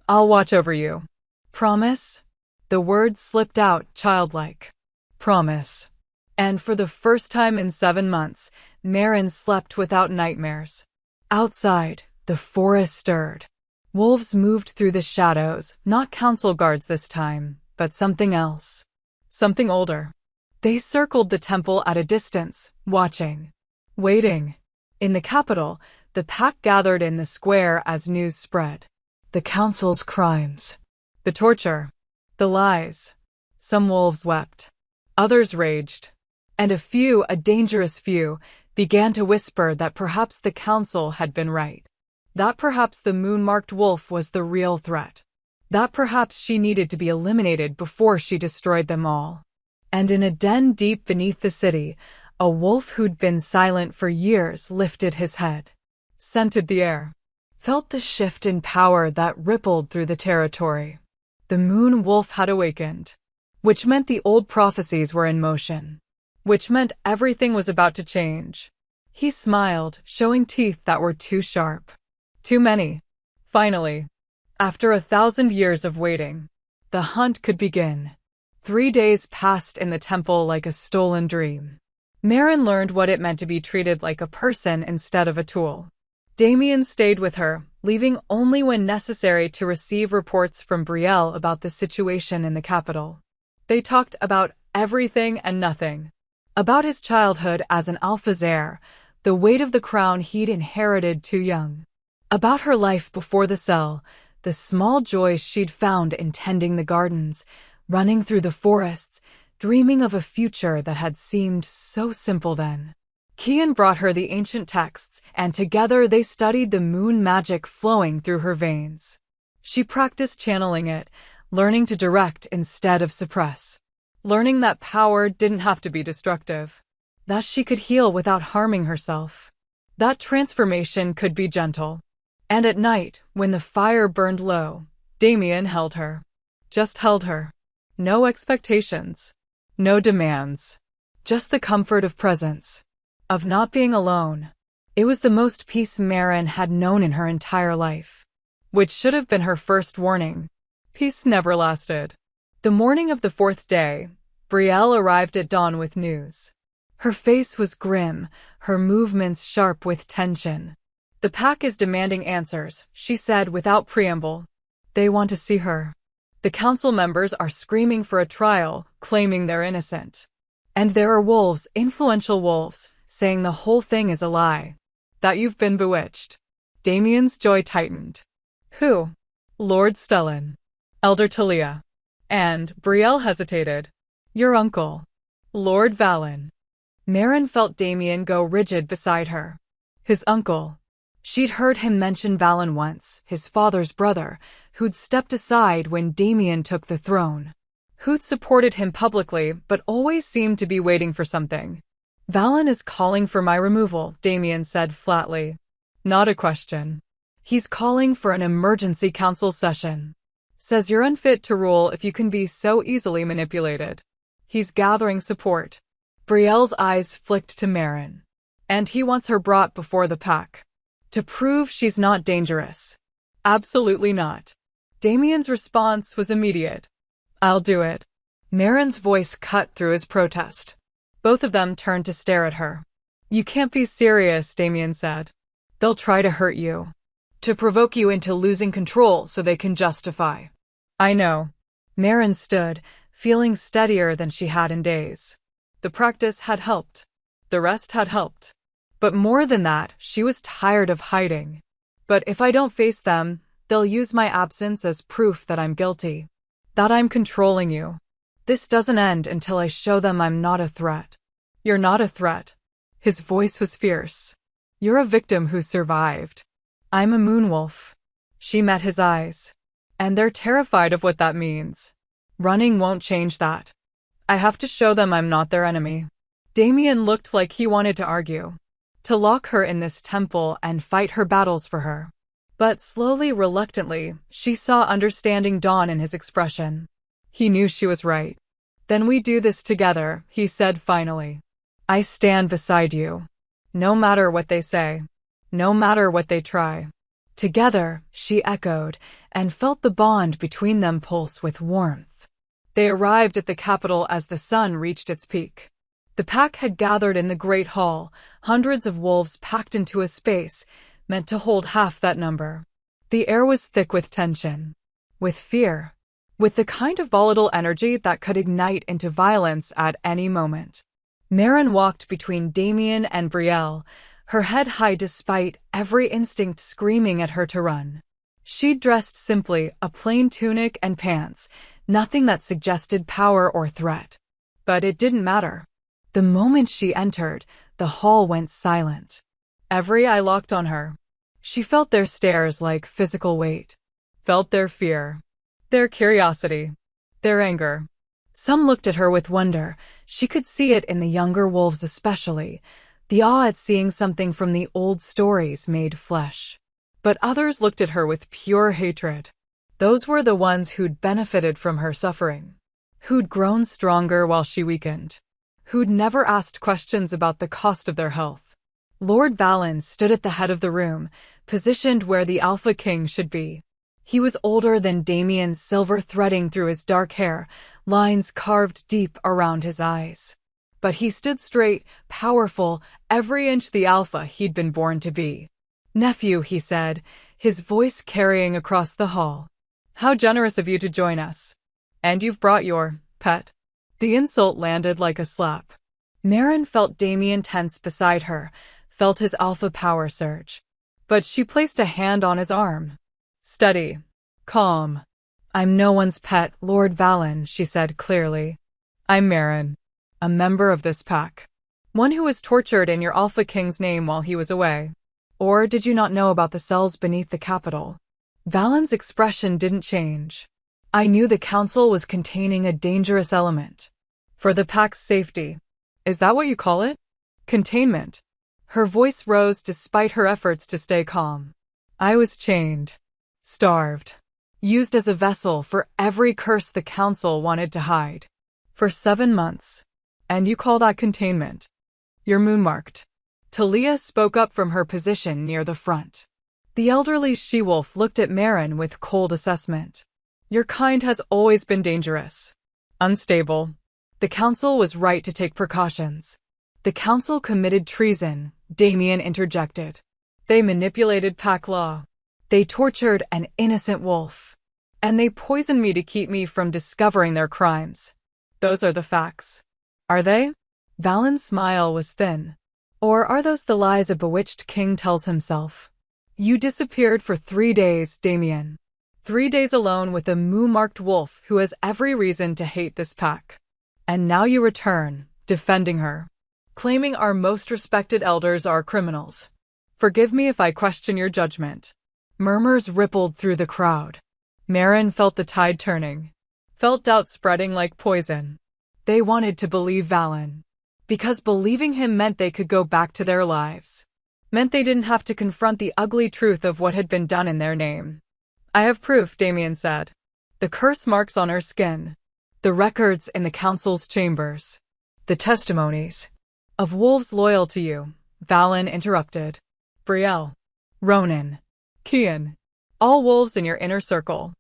I'll watch over you. Promise? The words slipped out, childlike. Promise. And for the first time in 7 months, Marin slept without nightmares. Outside, the forest stirred. Wolves moved through the shadows, not council guards this time, but something else. Something older. They circled the temple at a distance, watching. Waiting. In the capital, the pack gathered in the square as news spread. The council's crimes. The torture. The lies. Some wolves wept. Others raged. And a dangerous few, began to whisper that perhaps the council had been right. That perhaps the moon-marked wolf was the real threat. That perhaps she needed to be eliminated before she destroyed them all. And in a den deep beneath the city, a wolf who'd been silent for years lifted his head. Scented the air. Felt the shift in power that rippled through the territory. The moon wolf had awakened. Which meant the old prophecies were in motion. Which meant everything was about to change. He smiled, showing teeth that were too sharp. Too many. Finally. After 1,000 years of waiting, the hunt could begin. 3 days passed in the temple like a stolen dream. Marin learned what it meant to be treated like a person instead of a tool. Damien stayed with her, leaving only when necessary to receive reports from Brielle about the situation in the capital. They talked about everything and nothing. About his childhood as an alphazaire, the weight of the crown he'd inherited too young. About her life before the cell, the small joys she'd found in tending the gardens, running through the forests, dreaming of a future that had seemed so simple then. Kian brought her the ancient texts, and together they studied the moon magic flowing through her veins. She practiced channeling it, learning to direct instead of suppress. Learning that power didn't have to be destructive. That she could heal without harming herself. That transformation could be gentle. And at night, when the fire burned low, Damien held her. Just held her. No expectations. No demands. Just the comfort of presence. Of not being alone. It was the most peace Marin had known in her entire life. Which should have been her first warning. Peace never lasted. The morning of the 4th day, Brielle arrived at dawn with news. Her face was grim, her movements sharp with tension. The pack is demanding answers, she said without preamble. They want to see her. The council members are screaming for a trial, claiming they're innocent. And there are wolves, influential wolves, saying the whole thing is a lie. That you've been bewitched. Damien's joy tightened. Who? Lord Stellan. Elder Talia. And, Brielle hesitated. Your uncle. Lord Valen. Marin felt Damien go rigid beside her. His uncle. She'd heard him mention Valen once, his father's brother, who'd stepped aside when Damien took the throne. Who'd supported him publicly, but always seemed to be waiting for something. Valen is calling for my removal, Damien said flatly. Not a question. He's calling for an emergency council session. Says you're unfit to rule if you can be so easily manipulated. He's gathering support. Brielle's eyes flicked to Marin. And he wants her brought before the pack. To prove she's not dangerous. Absolutely not. Damien's response was immediate. I'll do it. Marin's voice cut through his protest. Both of them turned to stare at her. You can't be serious, Damien said. They'll try to hurt you. To provoke you into losing control so they can justify. I know. Marin stood, feeling steadier than she had in days. The practice had helped. The rest had helped. But more than that, she was tired of hiding. But if I don't face them, they'll use my absence as proof that I'm guilty. That I'm controlling you. This doesn't end until I show them I'm not a threat. You're not a threat. His voice was fierce. You're a victim who survived. I'm a moonwolf. She met his eyes. And they're terrified of what that means. Running won't change that. I have to show them I'm not their enemy. Damien looked like he wanted to argue. To lock her in this temple and fight her battles for her. But slowly, reluctantly, she saw understanding dawn in his expression. He knew she was right. Then we do this together, he said finally. I stand beside you. No matter what they say. No matter what they try. Together, she echoed, and felt the bond between them pulse with warmth. They arrived at the capital as the sun reached its peak. The pack had gathered in the great hall, hundreds of wolves packed into a space, meant to hold half that number. The air was thick with tension. With fear. With the kind of volatile energy that could ignite into violence at any moment. Marin walked between Damien and Brielle, her head high despite every instinct screaming at her to run. She'd dressed simply, a plain tunic and pants, nothing that suggested power or threat. But it didn't matter. The moment she entered, the hall went silent. Every eye locked on her. She felt their stares like physical weight. Felt their fear. Their curiosity. Their anger. Some looked at her with wonder. She could see it in the younger wolves especially. The awe at seeing something from the old stories made flesh. But others looked at her with pure hatred. Those were the ones who'd benefited from her suffering. Who'd grown stronger while she weakened. Who'd never asked questions about the cost of their health. Lord Valen stood at the head of the room, positioned where the Alpha King should be. He was older than Damien, silver threading through his dark hair, lines carved deep around his eyes. But he stood straight, powerful, every inch the alpha he'd been born to be. Nephew, he said, his voice carrying across the hall. How generous of you to join us. And you've brought your pet. The insult landed like a slap. Marin felt Damien tense beside her, felt his alpha power surge. But she placed a hand on his arm. Steady. Calm. I'm no one's pet, Lord Valen, she said clearly. I'm Marin. A member of this pack. One who was tortured in your Alpha King's name while he was away. Or did you not know about the cells beneath the capital? Valen's expression didn't change. I knew the council was containing a dangerous element. For the pack's safety. Is that what you call it? Containment. Her voice rose despite her efforts to stay calm. I was chained. Starved. Used as a vessel for every curse the council wanted to hide. For 7 months. And you call that containment? You're moonmarked. Talia spoke up from her position near the front. The elderly she-wolf looked at Marin with cold assessment. Your kind has always been dangerous. Unstable. The council was right to take precautions. The council committed treason, Damien interjected. They manipulated pack law. They tortured an innocent wolf. And they poisoned me to keep me from discovering their crimes. Those are the facts. Are they? Valen's smile was thin. Or are those the lies a bewitched king tells himself? You disappeared for 3 days, Damien. 3 days alone with a moo-marked wolf who has every reason to hate this pack. And now you return, defending her. Claiming our most respected elders are criminals. Forgive me if I question your judgment. Murmurs rippled through the crowd. Marin felt the tide turning. Felt doubt spreading like poison. They wanted to believe Valen. Because believing him meant they could go back to their lives. Meant they didn't have to confront the ugly truth of what had been done in their name. I have proof, Damien said. The curse marks on her skin. The records in the council's chambers. The testimonies. Of wolves loyal to you, Valen interrupted. Brielle. Ronan. Kian. All wolves in your inner circle.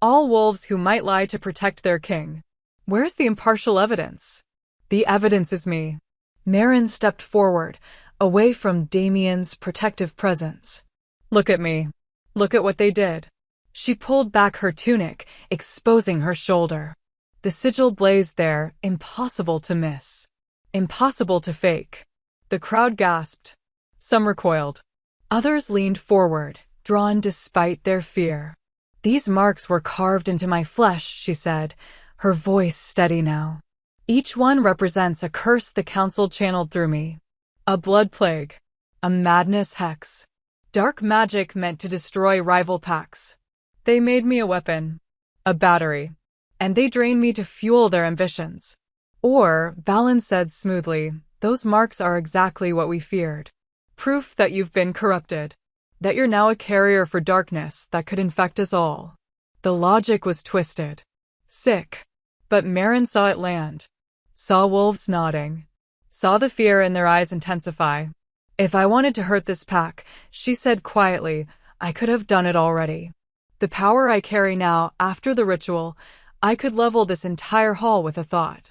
All wolves who might lie to protect their king. Where's the impartial evidence? The evidence is me. Marin stepped forward, away from Damien's protective presence. Look at me. Look at what they did. She pulled back her tunic, exposing her shoulder. The sigil blazed there, impossible to miss. Impossible to fake. The crowd gasped. Some recoiled. Others leaned forward, drawn despite their fear. These marks were carved into my flesh, she said, her voice steady now. Each one represents a curse the council channeled through me. A blood plague. A madness hex. Dark magic meant to destroy rival packs. They made me a weapon. A battery. And they drained me to fuel their ambitions. Or, Valen said smoothly, those marks are exactly what we feared. Proof that you've been corrupted. That you're now a carrier for darkness that could infect us all. The logic was twisted. Sick. But Marin saw it land. Saw wolves nodding. Saw the fear in their eyes intensify. If I wanted to hurt this pack, she said quietly, I could have done it already. The power I carry now, after the ritual, I could level this entire hall with a thought.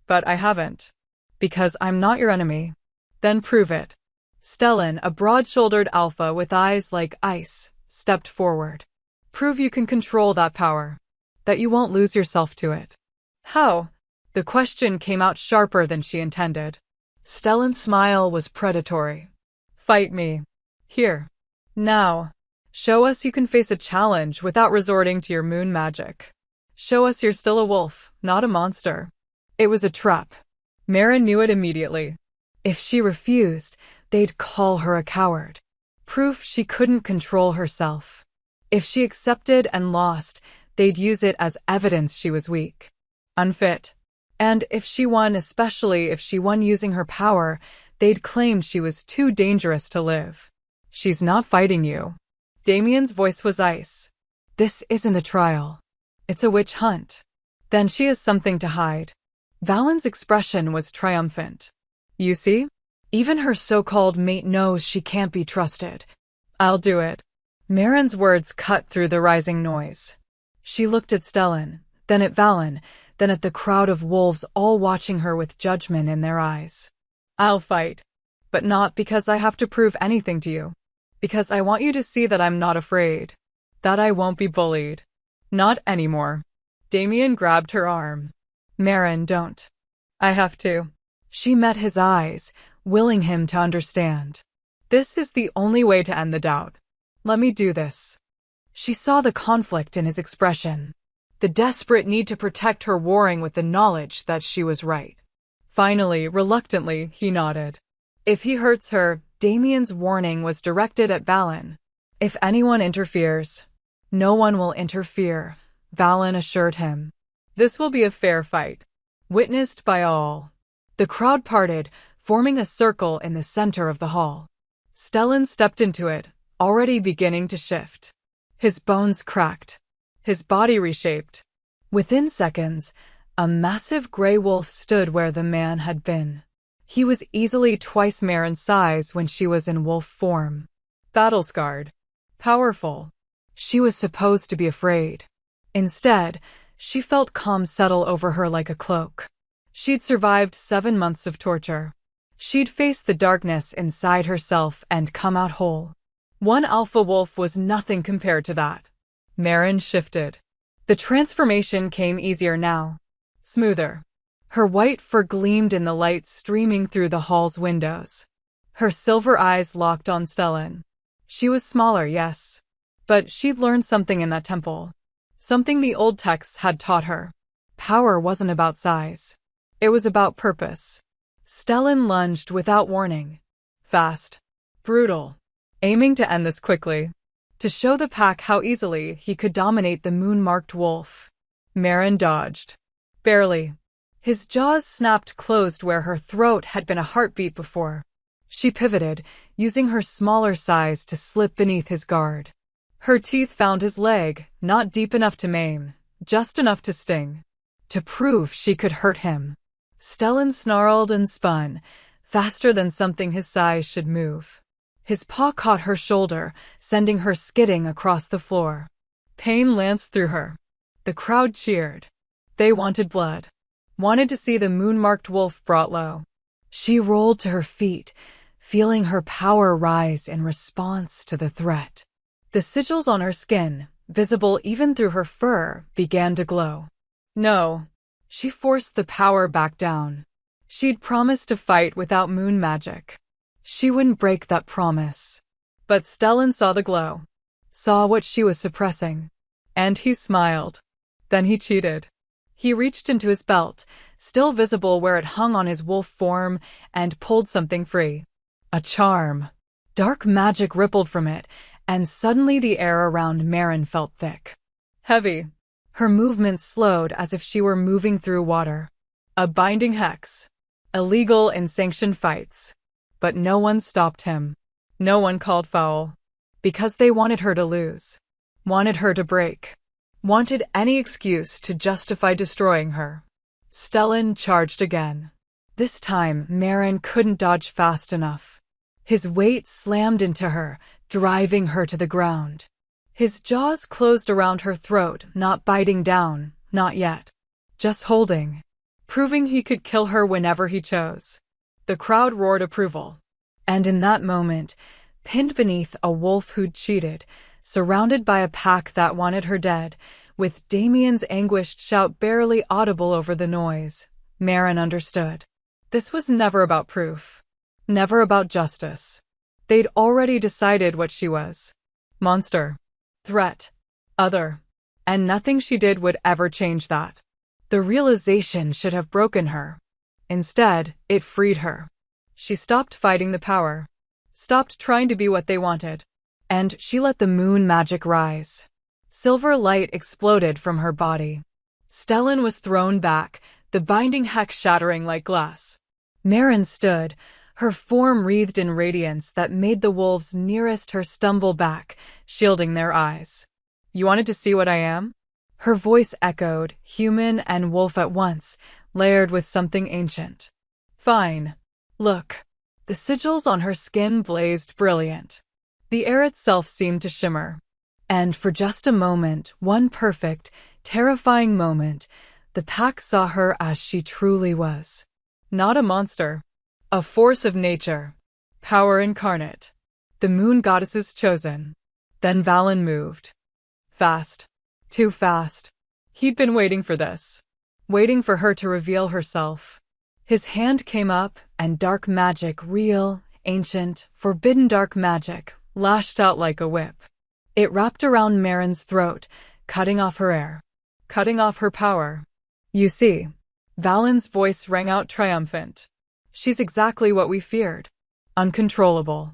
But I haven't. Because I'm not your enemy. Then prove it. Stellan, a broad-shouldered alpha with eyes like ice, stepped forward. Prove you can control that power. That you won't lose yourself to it. How? The question came out sharper than she intended. Stellan's smile was predatory. Fight me. Here. Now. Show us you can face a challenge without resorting to your moon magic. Show us you're still a wolf, not a monster. It was a trap. Marin knew it immediately. If she refused, they'd call her a coward. Proof she couldn't control herself. If she accepted and lost, they'd use it as evidence she was weak. Unfit. And if she won, especially if she won using her power, they'd claim she was too dangerous to live. She's not fighting you. Damien's voice was ice. This isn't a trial. It's a witch hunt. Then she has something to hide. Valen's expression was triumphant. You see? Even her so-called mate knows she can't be trusted. I'll do it. Marin's words cut through the rising noise. She looked at Stellan, then at Valen, then at the crowd of wolves all watching her with judgment in their eyes. I'll fight. But not because I have to prove anything to you. Because I want you to see that I'm not afraid. That I won't be bullied. Not anymore. Damien grabbed her arm. Marin, don't. I have to. She met his eyes, willing him to understand. This is the only way to end the doubt. Let me do this. She saw the conflict in his expression. The desperate need to protect her warring with the knowledge that she was right. Finally, reluctantly, he nodded. If he hurts her, Damien's warning was directed at Valen. If anyone interferes, no one will interfere, Valen assured him. This will be a fair fight. Witnessed by all. The crowd parted, forming a circle in the center of the hall. Stellan stepped into it, already beginning to shift. His bones cracked. His body reshaped. Within seconds, a massive gray wolf stood where the man had been. He was easily twice Marin's size when she was in wolf form. Battle-scarred. Powerful. She was supposed to be afraid. Instead, she felt calm settle over her like a cloak. She'd survived 7 months of torture. She'd faced the darkness inside herself and come out whole. One alpha wolf was nothing compared to that. Marin shifted. The transformation came easier now. Smoother. Her white fur gleamed in the light streaming through the hall's windows. Her silver eyes locked on Stellan. She was smaller, yes. But she'd learned something in that temple. Something the old texts had taught her. Power wasn't about size. It was about purpose. Stellan lunged without warning. Fast. Brutal. Aiming to end this quickly. To show the pack how easily he could dominate the moon-marked wolf. Marin dodged. Barely. His jaws snapped closed where her throat had been a heartbeat before. She pivoted, using her smaller size to slip beneath his guard. Her teeth found his leg, not deep enough to maim, just enough to sting. To prove she could hurt him. Stellan snarled and spun, faster than something his size should move. His paw caught her shoulder, sending her skidding across the floor. Pain lanced through her. The crowd cheered. They wanted blood. Wanted to see the moon-marked wolf brought low. She rolled to her feet, feeling her power rise in response to the threat. The sigils on her skin, visible even through her fur, began to glow. No. She forced the power back down. She'd promised to fight without moon magic. She wouldn't break that promise. But Stellan saw the glow. Saw what she was suppressing. And he smiled. Then he cheated. He reached into his belt, still visible where it hung on his wolf form, and pulled something free. A charm. Dark magic rippled from it, and suddenly the air around Maren felt thick. Heavy. Her movements slowed as if she were moving through water. A binding hex. Illegal in sanctioned fights. But no one stopped him. No one called foul. Because they wanted her to lose. Wanted her to break. Wanted any excuse to justify destroying her. Stellan charged again. This time, Maren couldn't dodge fast enough. His weight slammed into her, driving her to the ground. His jaws closed around her throat, not biting down, not yet. Just holding. Proving he could kill her whenever he chose. The crowd roared approval. And in that moment, pinned beneath a wolf who'd cheated, surrounded by a pack that wanted her dead, with Damien's anguished shout barely audible over the noise, Maren understood. This was never about proof. Never about justice. They'd already decided what she was. Monster. Threat. Other. And nothing she did would ever change that. The realization should have broken her. Instead, it freed her. She stopped fighting the power. Stopped trying to be what they wanted. And she let the moon magic rise. Silver light exploded from her body. Stellan was thrown back, the binding hex shattering like glass. Maren stood, her form wreathed in radiance that made the wolves nearest her stumble back, shielding their eyes. You wanted to see what I am? Her voice echoed, human and wolf at once, layered with something ancient. Fine. Look. The sigils on her skin blazed brilliant. The air itself seemed to shimmer. And for just a moment, one perfect, terrifying moment, the pack saw her as she truly was. Not a monster. A force of nature. Power incarnate. The moon goddess's chosen. Then Valen moved. Fast. Too fast. He'd been waiting for this. Waiting for her to reveal herself. His hand came up, and dark magic, real, ancient, forbidden dark magic, lashed out like a whip. It wrapped around Maren's throat, cutting off her air. Cutting off her power. You see. Valen's voice rang out triumphant. She's exactly what we feared. Uncontrollable.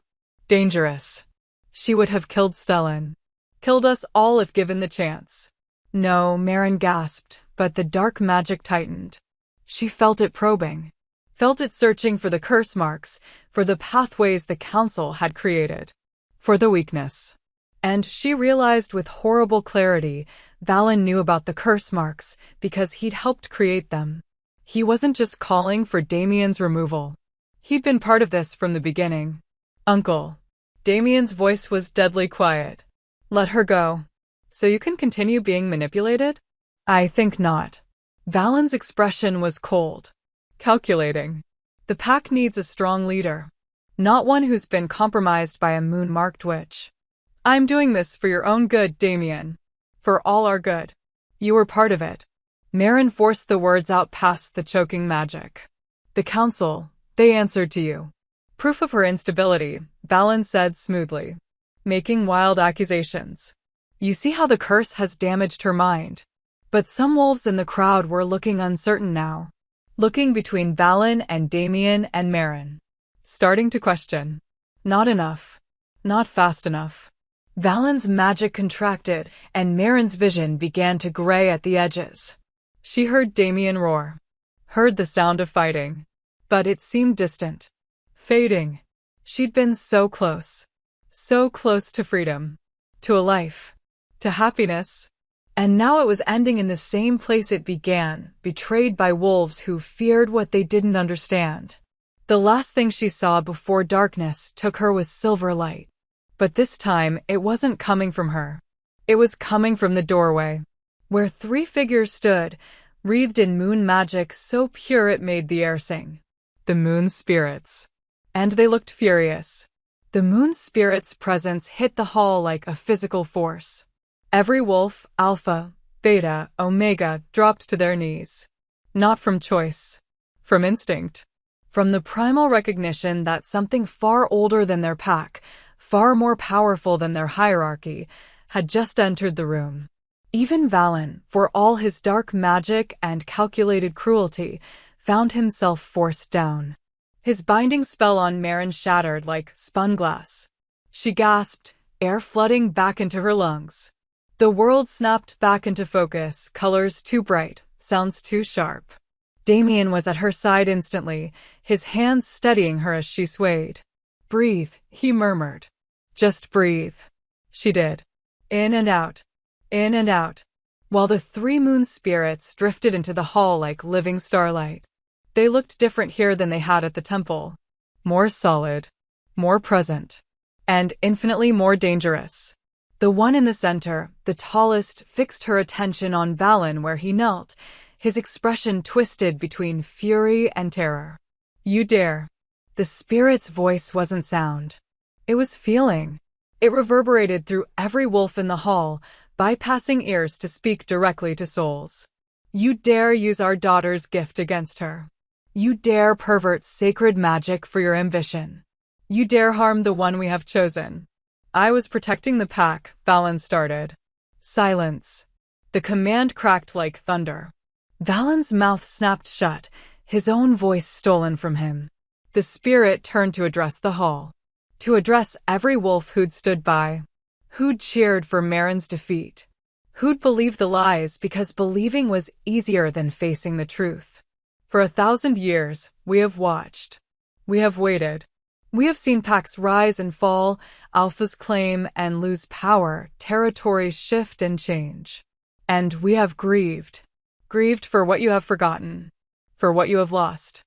Dangerous. She would have killed Stellan. Killed us all if given the chance. No, Maren gasped, but the dark magic tightened. She felt it probing. Felt it searching for the curse marks, for the pathways the council had created. For the weakness. And she realized with horrible clarity, Valen knew about the curse marks because he'd helped create them. He wasn't just calling for Damien's removal. He'd been part of this from the beginning. Uncle. Damien's voice was deadly quiet. Let her go. So you can continue being manipulated? I think not. Valen's expression was cold. Calculating. The pack needs a strong leader. Not one who's been compromised by a moon-marked witch. I'm doing this for your own good, Damien. For all our good. You were part of it. Maren forced the words out past the choking magic. The council, they answered to you. Proof of her instability, Valen said smoothly. Making wild accusations. You see how the curse has damaged her mind. But some wolves in the crowd were looking uncertain now. Looking between Valen and Damien and Maren. Starting to question. Not enough. Not fast enough. Valen's magic contracted, and Maren's vision began to gray at the edges. She heard Damien roar. Heard the sound of fighting. But it seemed distant. Fading. She'd been so close. So close to freedom. To a life. To happiness. And now it was ending in the same place it began, betrayed by wolves who feared what they didn't understand. The last thing she saw before darkness took her was silver light. But this time, it wasn't coming from her. It was coming from the doorway, where 3 figures stood, wreathed in moon magic so pure it made the air sing. The moon spirits. And they looked furious. The moon spirits' presence hit the hall like a physical force. Every wolf, alpha, beta, omega, dropped to their knees. Not from choice. From instinct. From the primal recognition that something far older than their pack, far more powerful than their hierarchy, had just entered the room. Even Valen, for all his dark magic and calculated cruelty, found himself forced down. His binding spell on Maren shattered like spun glass. She gasped, air flooding back into her lungs. The world snapped back into focus, colors too bright, sounds too sharp. Damien was at her side instantly, his hands steadying her as she swayed. "Breathe," he murmured. "Just breathe." She did. In and out. In and out. While the 3 moon spirits drifted into the hall like living starlight. They looked different here than they had at the temple. More solid. More present. And infinitely more dangerous. The one in the center, the tallest, fixed her attention on Valen where he knelt, his expression twisted between fury and terror. "You dare." The spirit's voice wasn't sound. It was feeling. It reverberated through every wolf in the hall, bypassing ears to speak directly to souls. "You dare use our daughter's gift against her. You dare pervert sacred magic for your ambition. You dare harm the one we have chosen." "I was protecting the pack," Valen started. Silence. The command cracked like thunder. Valen's mouth snapped shut, his own voice stolen from him. The spirit turned to address the hall. To address every wolf who'd stood by. Who'd cheered for Maren's defeat. Who'd believed the lies because believing was easier than facing the truth. For 1,000 years, we have watched. We have waited. We have seen packs rise and fall, alphas claim and lose power, territories shift and change. And we have grieved. Grieved for what you have forgotten. For what you have lost.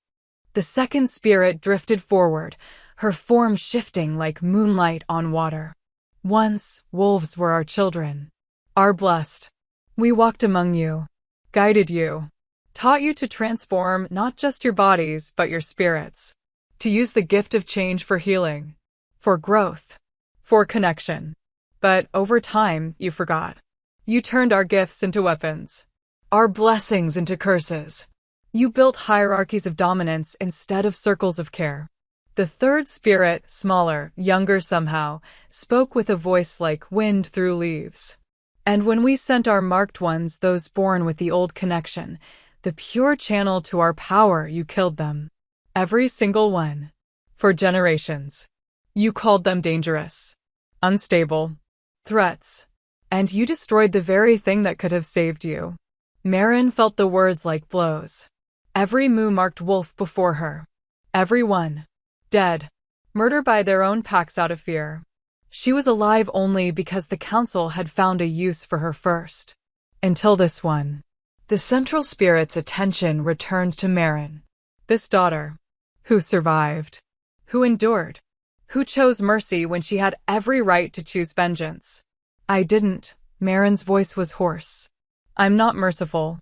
The second spirit drifted forward, her form shifting like moonlight on water. "Once, wolves were our children. Our blessed. We walked among you. Guided you. Taught you to transform not just your bodies, but your spirits. To use the gift of change for healing. For growth. For connection. But over time, you forgot. You turned our gifts into weapons. Our blessings into curses. You built hierarchies of dominance instead of circles of care." The third spirit, smaller, younger somehow, spoke with a voice like wind through leaves. "And when we sent our marked ones, those born with the old connection, the pure channel to our power, you killed them. Every single one. For generations. You called them dangerous. Unstable. Threats. And you destroyed the very thing that could have saved you." Maren felt the words like blows. Every moo-marked wolf before her. Every one. Dead. Murdered by their own packs out of fear. She was alive only because the council had found a use for her first. Until this one. The central spirit's attention returned to Maren. This daughter. Who survived. Who endured. Who chose mercy when she had every right to choose vengeance. "I didn't." Maren's voice was hoarse. "I'm not merciful.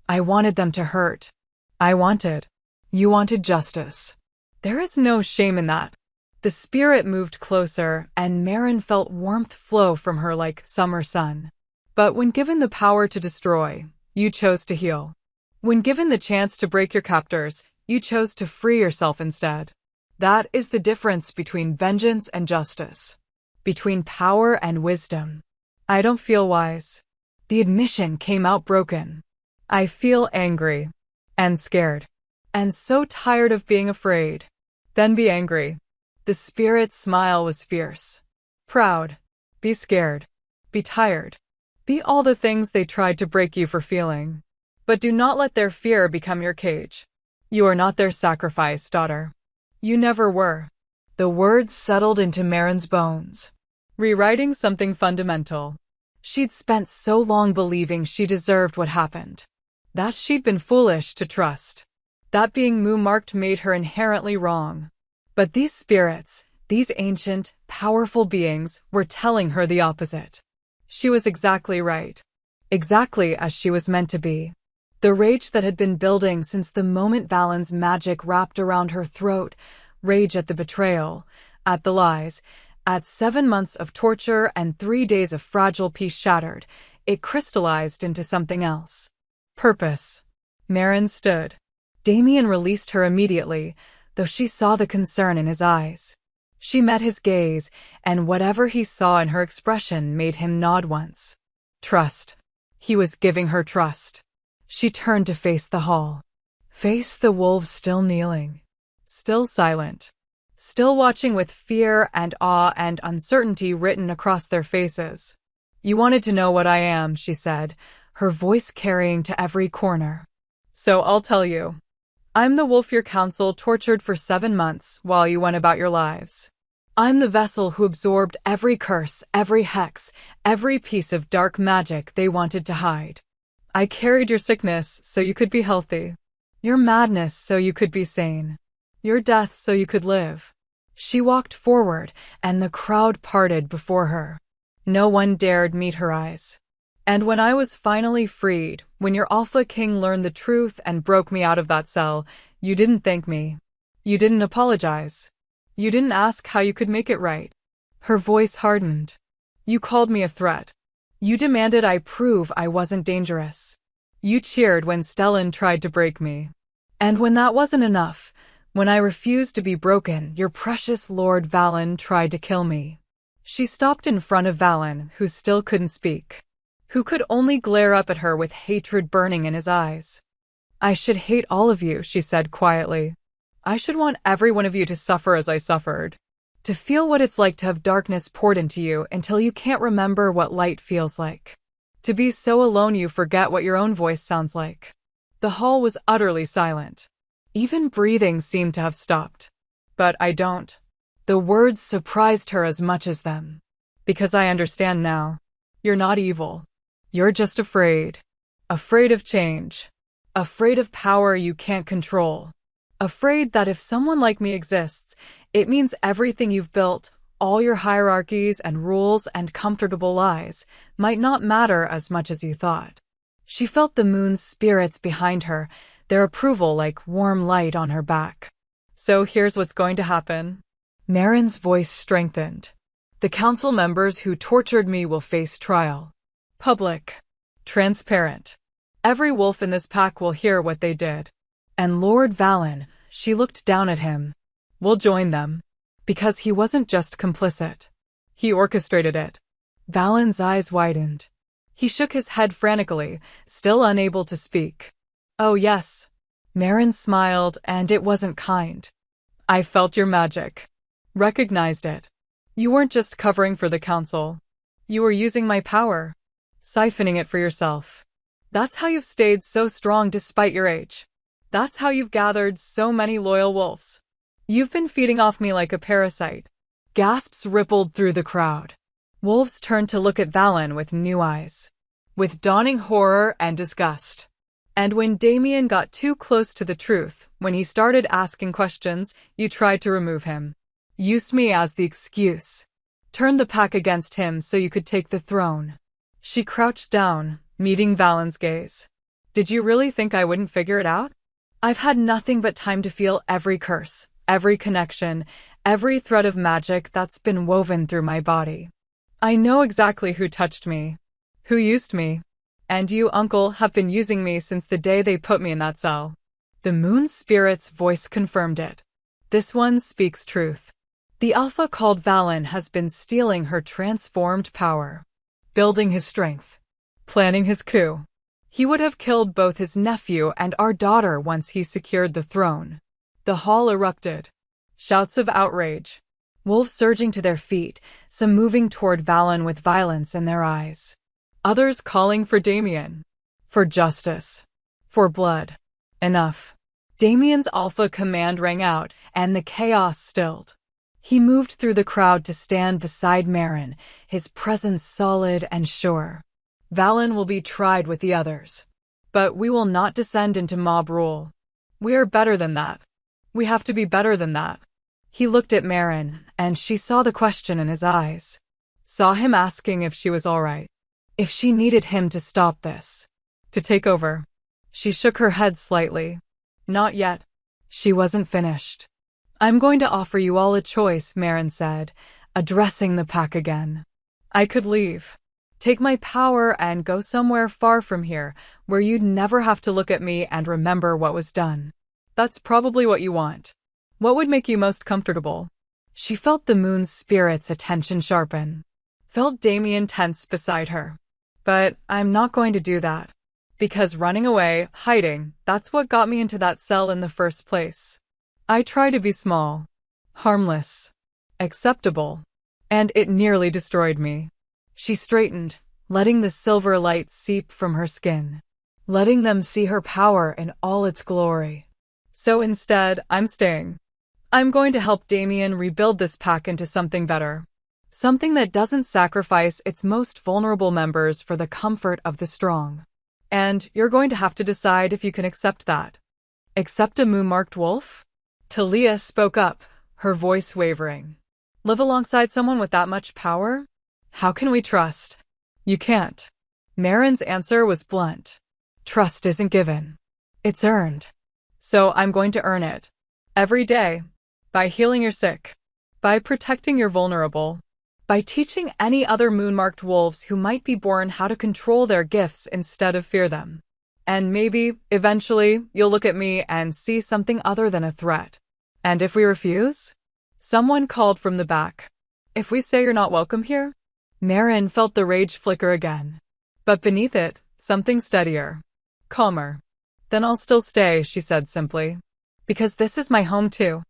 I wanted them to hurt. You wanted justice. There is no shame in that." The spirit moved closer, and Maren felt warmth flow from her like summer sun. "But when given the power to destroy, you chose to heal. When given the chance to break your captors, you chose to free yourself instead. That is the difference between vengeance and justice. Between power and wisdom. I don't feel wise." The admission came out broken. "I feel angry. And scared. And so tired of being afraid." "Then be angry." The spirit's smile was fierce. "Proud. Be scared. Be tired. Be all the things they tried to break you for feeling. But do not let their fear become your cage. You are not their sacrifice, daughter. You never were." The words settled into Maren's bones, rewriting something fundamental. She'd spent so long believing she deserved what happened. That she'd been foolish to trust. That being moo-marked made her inherently wrong. But these spirits, these ancient, powerful beings, were telling her the opposite. She was exactly right. Exactly as she was meant to be. The rage that had been building since the moment Valen's magic wrapped around her throat, rage at the betrayal, at the lies, at 7 months of torture and 3 days of fragile peace shattered, it crystallized into something else. Purpose. Marin stood. Damien released her immediately, though she saw the concern in his eyes. She met his gaze, and whatever he saw in her expression made him nod once. Trust. He was giving her trust. She turned to face the hall. Face the wolves still kneeling. Still silent. Still watching with fear and awe and uncertainty written across their faces. You wanted to know what I am, she said, her voice carrying to every corner. So I'll tell you. I'm the wolf your council tortured for 7 months while you went about your lives. I'm the vessel who absorbed every curse, every hex, every piece of dark magic they wanted to hide. I carried your sickness so you could be healthy. Your madness so you could be sane. Your death so you could live. She walked forward, and the crowd parted before her. No one dared meet her eyes. And when I was finally freed, when your Alpha King learned the truth and broke me out of that cell, you didn't thank me. You didn't apologize. You didn't ask how you could make it right. Her voice hardened. You called me a threat. You demanded I prove I wasn't dangerous. You cheered when Stellan tried to break me. And when that wasn't enough, when I refused to be broken, your precious Lord Valen tried to kill me. She stopped in front of Valen, who still couldn't speak. Who could only glare up at her with hatred burning in his eyes. I should hate all of you, she said quietly. I should want every one of you to suffer as I suffered. To feel what it's like to have darkness poured into you until you can't remember what light feels like. To be so alone you forget what your own voice sounds like. The hall was utterly silent. Even breathing seemed to have stopped. But I don't. The words surprised her as much as them. Because I understand now. You're not evil. You're just afraid. Afraid of change. Afraid of power you can't control. Afraid that if someone like me exists, it means everything you've built, all your hierarchies and rules and comfortable lies, might not matter as much as you thought. She felt the moon's spirits behind her, their approval like warm light on her back. So here's what's going to happen. Marin's voice strengthened. The council members who tortured me will face trial. Public. Transparent. Every wolf in this pack will hear what they did. And Lord Valen, she looked down at him, will join them. Because he wasn't just complicit. He orchestrated it. Valen's eyes widened. He shook his head frantically, still unable to speak. Oh yes. Marin smiled, and it wasn't kind. I felt your magic. Recognized it. You weren't just covering for the council. You were using my power. Siphoning it for yourself. That's how you've stayed so strong despite your age. That's how you've gathered so many loyal wolves. You've been feeding off me like a parasite. Gasps rippled through the crowd. Wolves turned to look at Valen with new eyes. With dawning horror and disgust. And when Damien got too close to the truth, when he started asking questions, you tried to remove him. Used me as the excuse. Turned the pack against him so you could take the throne. She crouched down, meeting Valen's gaze. Did you really think I wouldn't figure it out? I've had nothing but time to feel every curse, every connection, every thread of magic that's been woven through my body. I know exactly who touched me, who used me. And you, Uncle, have been using me since the day they put me in that cell. The moon spirit's voice confirmed it. This one speaks truth. The Alpha called Valen has been stealing her transformed power. Building his strength. Planning his coup. He would have killed both his nephew and our daughter once he secured the throne. The hall erupted. Shouts of outrage. Wolves surging to their feet, some moving toward Valen with violence in their eyes. Others calling for Damien. For justice. For blood. Enough. Damien's alpha command rang out, and the chaos stilled. He moved through the crowd to stand beside Marin, his presence solid and sure. Valen will be tried with the others. But we will not descend into mob rule. We are better than that. We have to be better than that. He looked at Marin, and she saw the question in his eyes. Saw him asking if she was all right. If she needed him to stop this. To take over. She shook her head slightly. Not yet. She wasn't finished. I'm going to offer you all a choice, Marin said, addressing the pack again. I could leave. Take my power and go somewhere far from here, where you'd never have to look at me and remember what was done. That's probably what you want. What would make you most comfortable? She felt the moon's spirit's attention sharpen. Felt Damien tense beside her. But I'm not going to do that. Because running away, hiding, that's what got me into that cell in the first place. I try to be small, harmless, acceptable, and it nearly destroyed me. She straightened, letting the silver light seep from her skin, letting them see her power in all its glory. So instead, I'm staying. I'm going to help Damien rebuild this pack into something better. Something that doesn't sacrifice its most vulnerable members for the comfort of the strong. And you're going to have to decide if you can accept that. Accept a moon-marked wolf? Talia spoke up, her voice wavering. Live alongside someone with that much power? How can we trust? You can't. Marin's answer was blunt. Trust isn't given. It's earned. So I'm going to earn it. Every day. By healing your sick. By protecting your vulnerable. By teaching any other moon-marked wolves who might be born how to control their gifts instead of fear them. And maybe, eventually, you'll look at me and see something other than a threat. And if we refuse? Someone called from the back. If we say you're not welcome here? Marin felt the rage flicker again. But beneath it, something steadier. Calmer. Then I'll still stay, she said simply. Because this is my home too.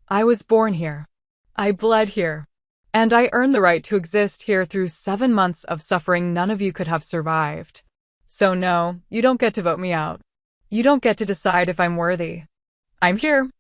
I was born here. I bled here. And I earned the right to exist here through 7 months of suffering none of you could have survived. So no, you don't get to vote me out. You don't get to decide if I'm worthy. I'm here.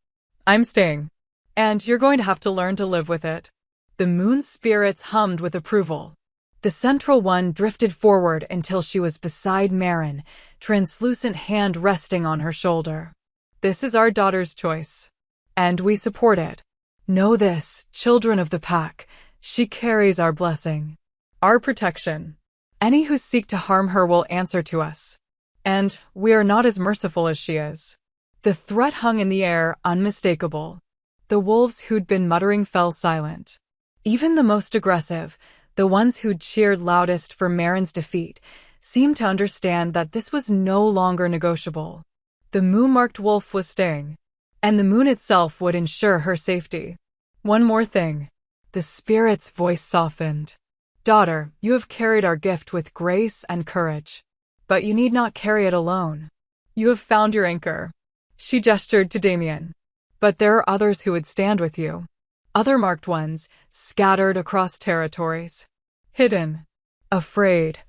I'm staying. And you're going to have to learn to live with it. The moon's spirits hummed with approval. The central one drifted forward until she was beside Marin, translucent hand resting on her shoulder. This is our daughter's choice. And we support it. Know this, children of the pack. She carries our blessing. Our protection. Any who seek to harm her will answer to us. And we are not as merciful as she is. The threat hung in the air, unmistakable. The wolves who'd been muttering fell silent. Even the most aggressive, the ones who'd cheered loudest for Marin's defeat, seemed to understand that this was no longer negotiable. The moon-marked wolf was staying, and the moon itself would ensure her safety. One more thing. The spirit's voice softened. Daughter, you have carried our gift with grace and courage. But you need not carry it alone. You have found your anchor. She gestured to Damien. But there are others who would stand with you. Other marked ones, scattered across territories. Hidden. Afraid.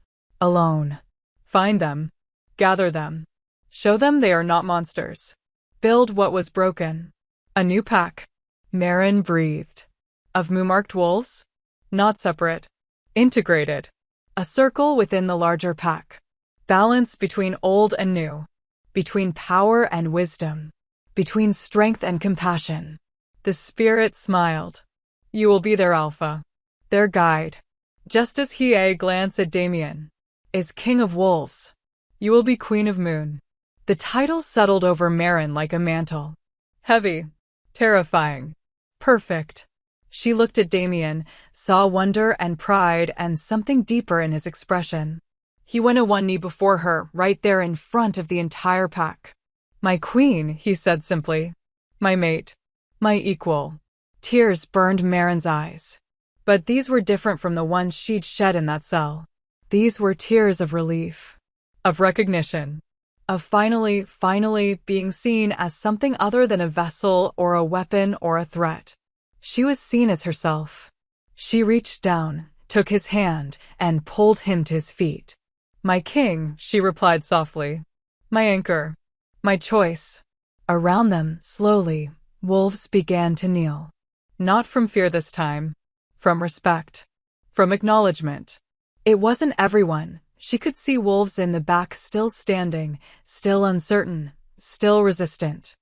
Alone. Find them. Gather them. Show them they are not monsters. Build what was broken. A new pack. Marin breathed. Of moon-marked wolves? Not separate. Integrated. A circle within the larger pack. Balance between old and new. Between power and wisdom. Between strength and compassion. The spirit smiled. You will be their alpha. Their guide. Just as he glanced at Damien. Is king of wolves. You will be queen of moon. The title settled over Marin like a mantle. Heavy. Terrifying. Perfect. She looked at Damien, saw wonder and pride and something deeper in his expression. He went on one knee before her, right there in front of the entire pack. My queen, he said simply. My mate. My equal. Tears burned Marin's eyes. But these were different from the ones she'd shed in that cell. These were tears of relief. Of recognition. Of finally being seen as something other than a vessel or a weapon or a threat. She was seen as herself. She reached down, took his hand, and pulled him to his feet. My king, she replied softly. My anchor. My choice. Around them, slowly, wolves began to kneel. Not from fear this time. From respect. From acknowledgement. It wasn't everyone. She could see wolves in the back still standing, still uncertain, still resistant.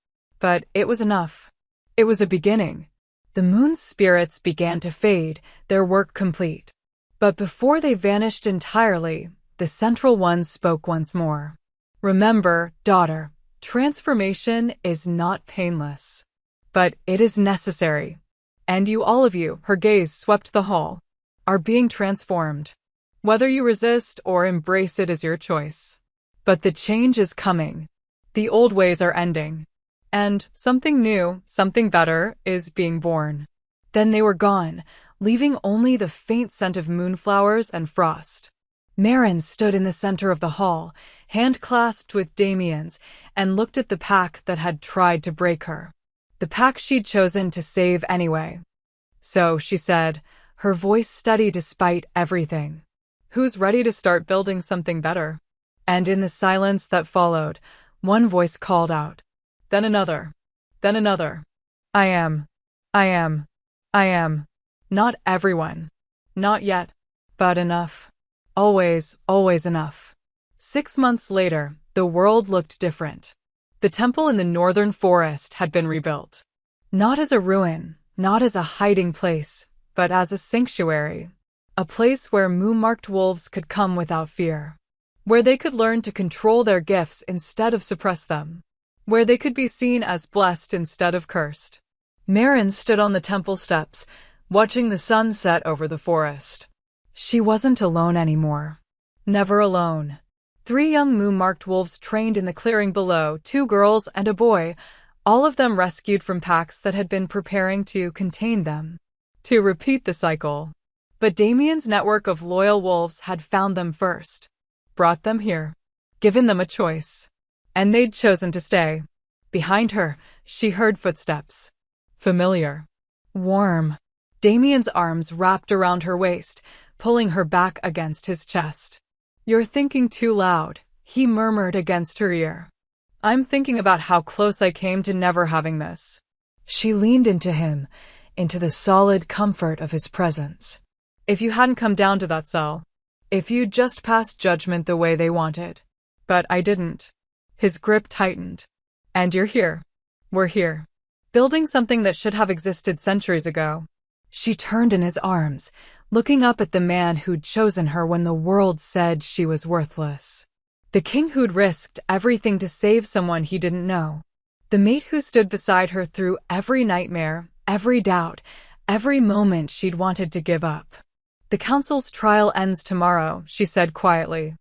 But it was enough. It was a beginning. The moon's spirits began to fade, their work complete. But before they vanished entirely, the central one spoke once more. Remember, daughter, transformation is not painless. But it is necessary. And you, all of you, her gaze swept the hall, are being transformed. Whether you resist or embrace it is your choice. But the change is coming. The old ways are ending. And something new, something better, is being born. Then they were gone, leaving only the faint scent of moonflowers and frost. Marin stood in the center of the hall, hand clasped with Damien's, and looked at the pack that had tried to break her. The pack she'd chosen to save anyway. So, she said, her voice steady despite everything. Who's ready to start building something better? And in the silence that followed, one voice called out. Then another. Then another. I am. Not everyone. Not yet. But enough. Always, always enough. 6 months later, the world looked different. The temple in the northern forest had been rebuilt. Not as a ruin, not as a hiding place, but as a sanctuary. A place where moon-marked wolves could come without fear. Where they could learn to control their gifts instead of suppress them. Where they could be seen as blessed instead of cursed. Marin stood on the temple steps, watching the sun set over the forest. She wasn't alone anymore. Never alone. 3 young moon-marked wolves trained in the clearing below, 2 girls and a boy, all of them rescued from packs that had been preparing to contain them. To repeat the cycle. But Damien's network of loyal wolves had found them first. Brought them here. Given them a choice. And they'd chosen to stay. Behind her, she heard footsteps. Familiar. Warm. Damien's arms wrapped around her waist, pulling her back against his chest. You're thinking too loud, he murmured against her ear. I'm thinking about how close I came to never having this. She leaned into him, into the solid comfort of his presence. If you hadn't come down to that cell. If you'd just passed judgment the way they wanted. But I didn't. His grip tightened. And you're here. We're here. Building something that should have existed centuries ago. She turned in his arms, looking up at the man who'd chosen her when the world said she was worthless. The king who'd risked everything to save someone he didn't know. The mate who stood beside her through every nightmare, every doubt, every moment she'd wanted to give up. The council's trial ends tomorrow, she said quietly.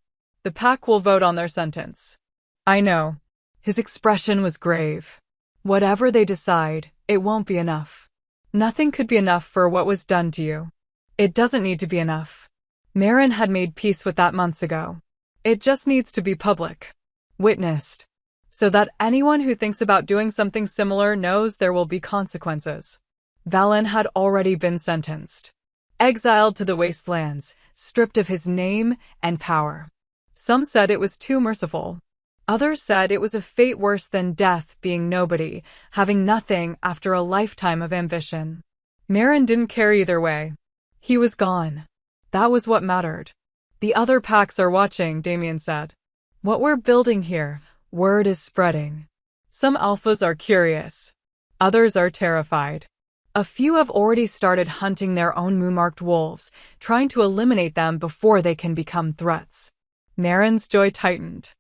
The pack will vote on their sentence. I know. His expression was grave. Whatever they decide, it won't be enough. Nothing could be enough for what was done to you. It doesn't need to be enough. Marin had made peace with that months ago. It just needs to be public. Witnessed. So that anyone who thinks about doing something similar knows there will be consequences. Valen had already been sentenced. Exiled to the wastelands, stripped of his name and power. Some said it was too merciful. Others said it was a fate worse than death, being nobody, having nothing after a lifetime of ambition. Marin didn't care either way. He was gone. That was what mattered. The other packs are watching, Damien said. What we're building here, word is spreading. Some alphas are curious. Others are terrified. A few have already started hunting their own moon-marked wolves, trying to eliminate them before they can become threats. Marin's joy tightened.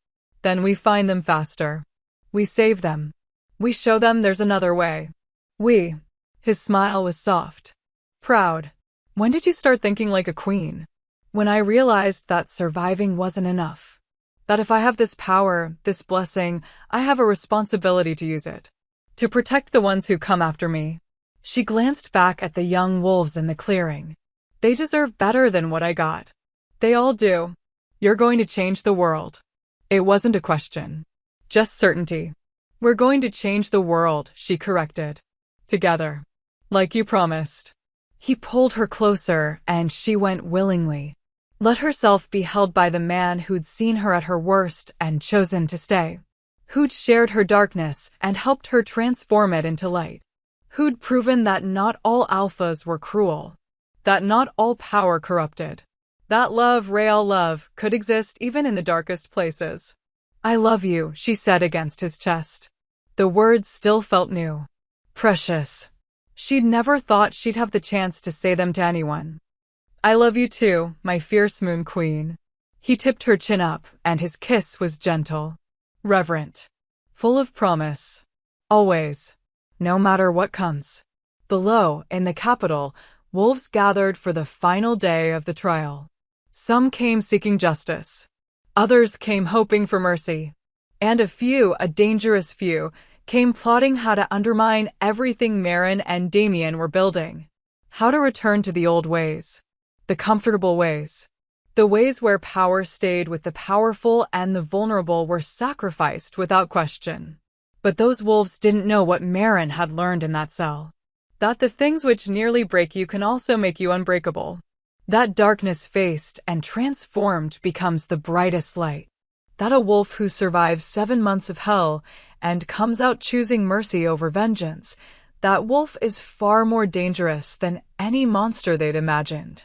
Then we find them faster. We save them. We show them there's another way. We. His smile was soft. Proud. When did you start thinking like a queen? When I realized that surviving wasn't enough. That if I have this power, this blessing, I have a responsibility to use it. To protect the ones who come after me. She glanced back at the young wolves in the clearing. They deserve better than what I got. They all do. You're going to change the world. It wasn't a question. Just certainty. We're going to change the world, she corrected. Together. Like you promised. He pulled her closer, and she went willingly. Let herself be held by the man who'd seen her at her worst and chosen to stay. Who'd shared her darkness and helped her transform it into light. Who'd proven that not all alphas were cruel. That not all power corrupted. That love, real love, could exist even in the darkest places. I love you, she said against his chest. The words still felt new. Precious. She'd never thought she'd have the chance to say them to anyone. I love you too, my fierce moon queen. He tipped her chin up, and his kiss was gentle, reverent, full of promise. Always. No matter what comes. Below, in the capital, wolves gathered for the final day of the trial. Some came seeking justice. Others came hoping for mercy. And a few, a dangerous few, came plotting how to undermine everything Marin and Damien were building. How to return to the old ways. The comfortable ways. The ways where power stayed with the powerful and the vulnerable were sacrificed without question. But those wolves didn't know what Marin had learned in that cell. That the things which nearly break you can also make you unbreakable. That darkness faced and transformed becomes the brightest light. That a wolf who survives 7 months of hell and comes out choosing mercy over vengeance, that wolf is far more dangerous than any monster they'd imagined.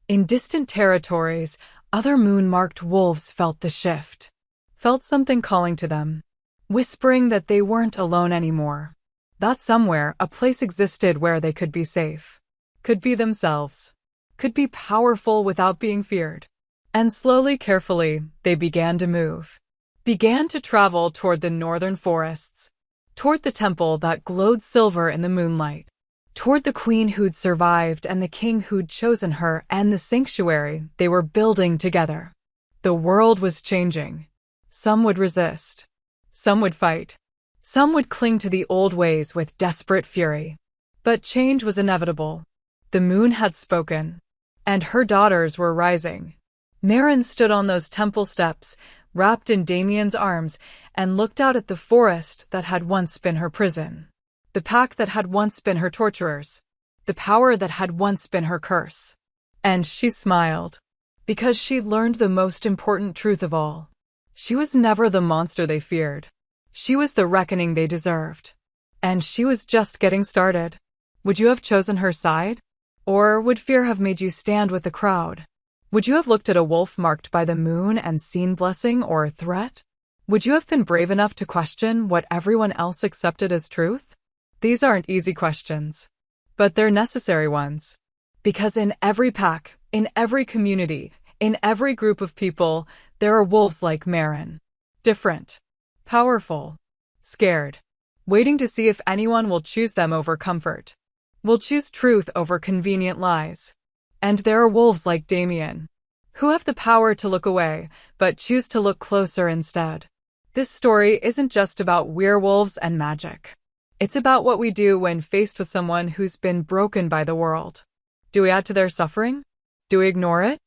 In distant territories, other moon-marked wolves felt the shift. Felt something calling to them. Whispering that they weren't alone anymore. That somewhere, a place existed where they could be safe. Could be themselves. Could be powerful without being feared. And slowly, carefully, they began to move. Began to travel toward the northern forests. Toward the temple that glowed silver in the moonlight. Toward the queen who'd survived and the king who'd chosen her and the sanctuary they were building together. The world was changing. Some would resist. Some would fight. Some would cling to the old ways with desperate fury. But change was inevitable. The moon had spoken. And her daughters were rising. Marin stood on those temple steps, wrapped in Damien's arms, and looked out at the forest that had once been her prison. The pack that had once been her torturers. The power that had once been her curse. And she smiled. Because she'd learned the most important truth of all. She was never the monster they feared. She was the reckoning they deserved. And she was just getting started. Would you have chosen her side? Or would fear have made you stand with the crowd? Would you have looked at a wolf marked by the moon and seen blessing or threat? Would you have been brave enough to question what everyone else accepted as truth? These aren't easy questions. But they're necessary ones. Because in every pack, in every community, in every group of people, there are wolves like Marin. Different. Powerful. Scared. Waiting to see if anyone will choose them over comfort. Will choose truth over convenient lies. And there are wolves like Damien, who have the power to look away, but choose to look closer instead. This story isn't just about werewolves and magic. It's about what we do when faced with someone who's been broken by the world. Do we add to their suffering? Do we ignore it?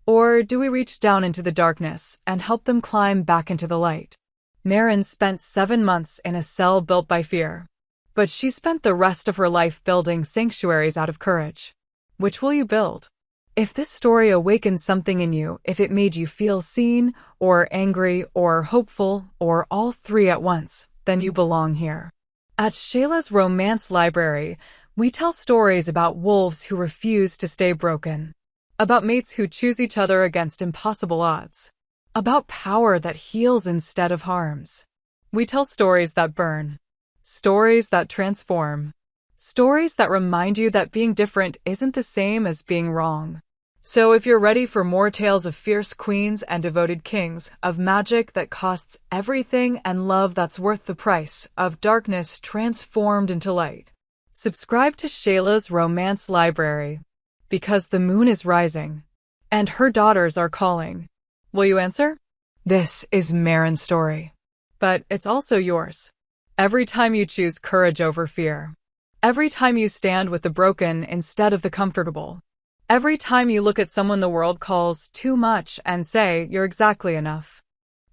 Or do we reach down into the darkness and help them climb back into the light? Marin spent 7 months in a cell built by fear. But she spent the rest of her life building sanctuaries out of courage. Which will you build? If this story awakened something in you, if it made you feel seen, or angry, or hopeful, or all three at once, then you belong here. At Shayla's Romance Library, we tell stories about wolves who refuse to stay broken. About mates who choose each other against impossible odds. About power that heals instead of harms. We tell stories that burn. Stories that transform. Stories that remind you that being different isn't the same as being wrong. So if you're ready for more tales of fierce queens and devoted kings, of magic that costs everything and love that's worth the price, of darkness transformed into light, subscribe to Shayla's Romance Library. Because the moon is rising. And her daughters are calling. Will you answer? This is Marin's story. But it's also yours. Every time you choose courage over fear. Every time you stand with the broken instead of the comfortable. Every time you look at someone the world calls too much and say you're exactly enough.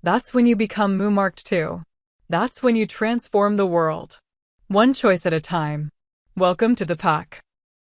That's when you become moon-marked too. That's when you transform the world. One choice at a time. Welcome to the pack.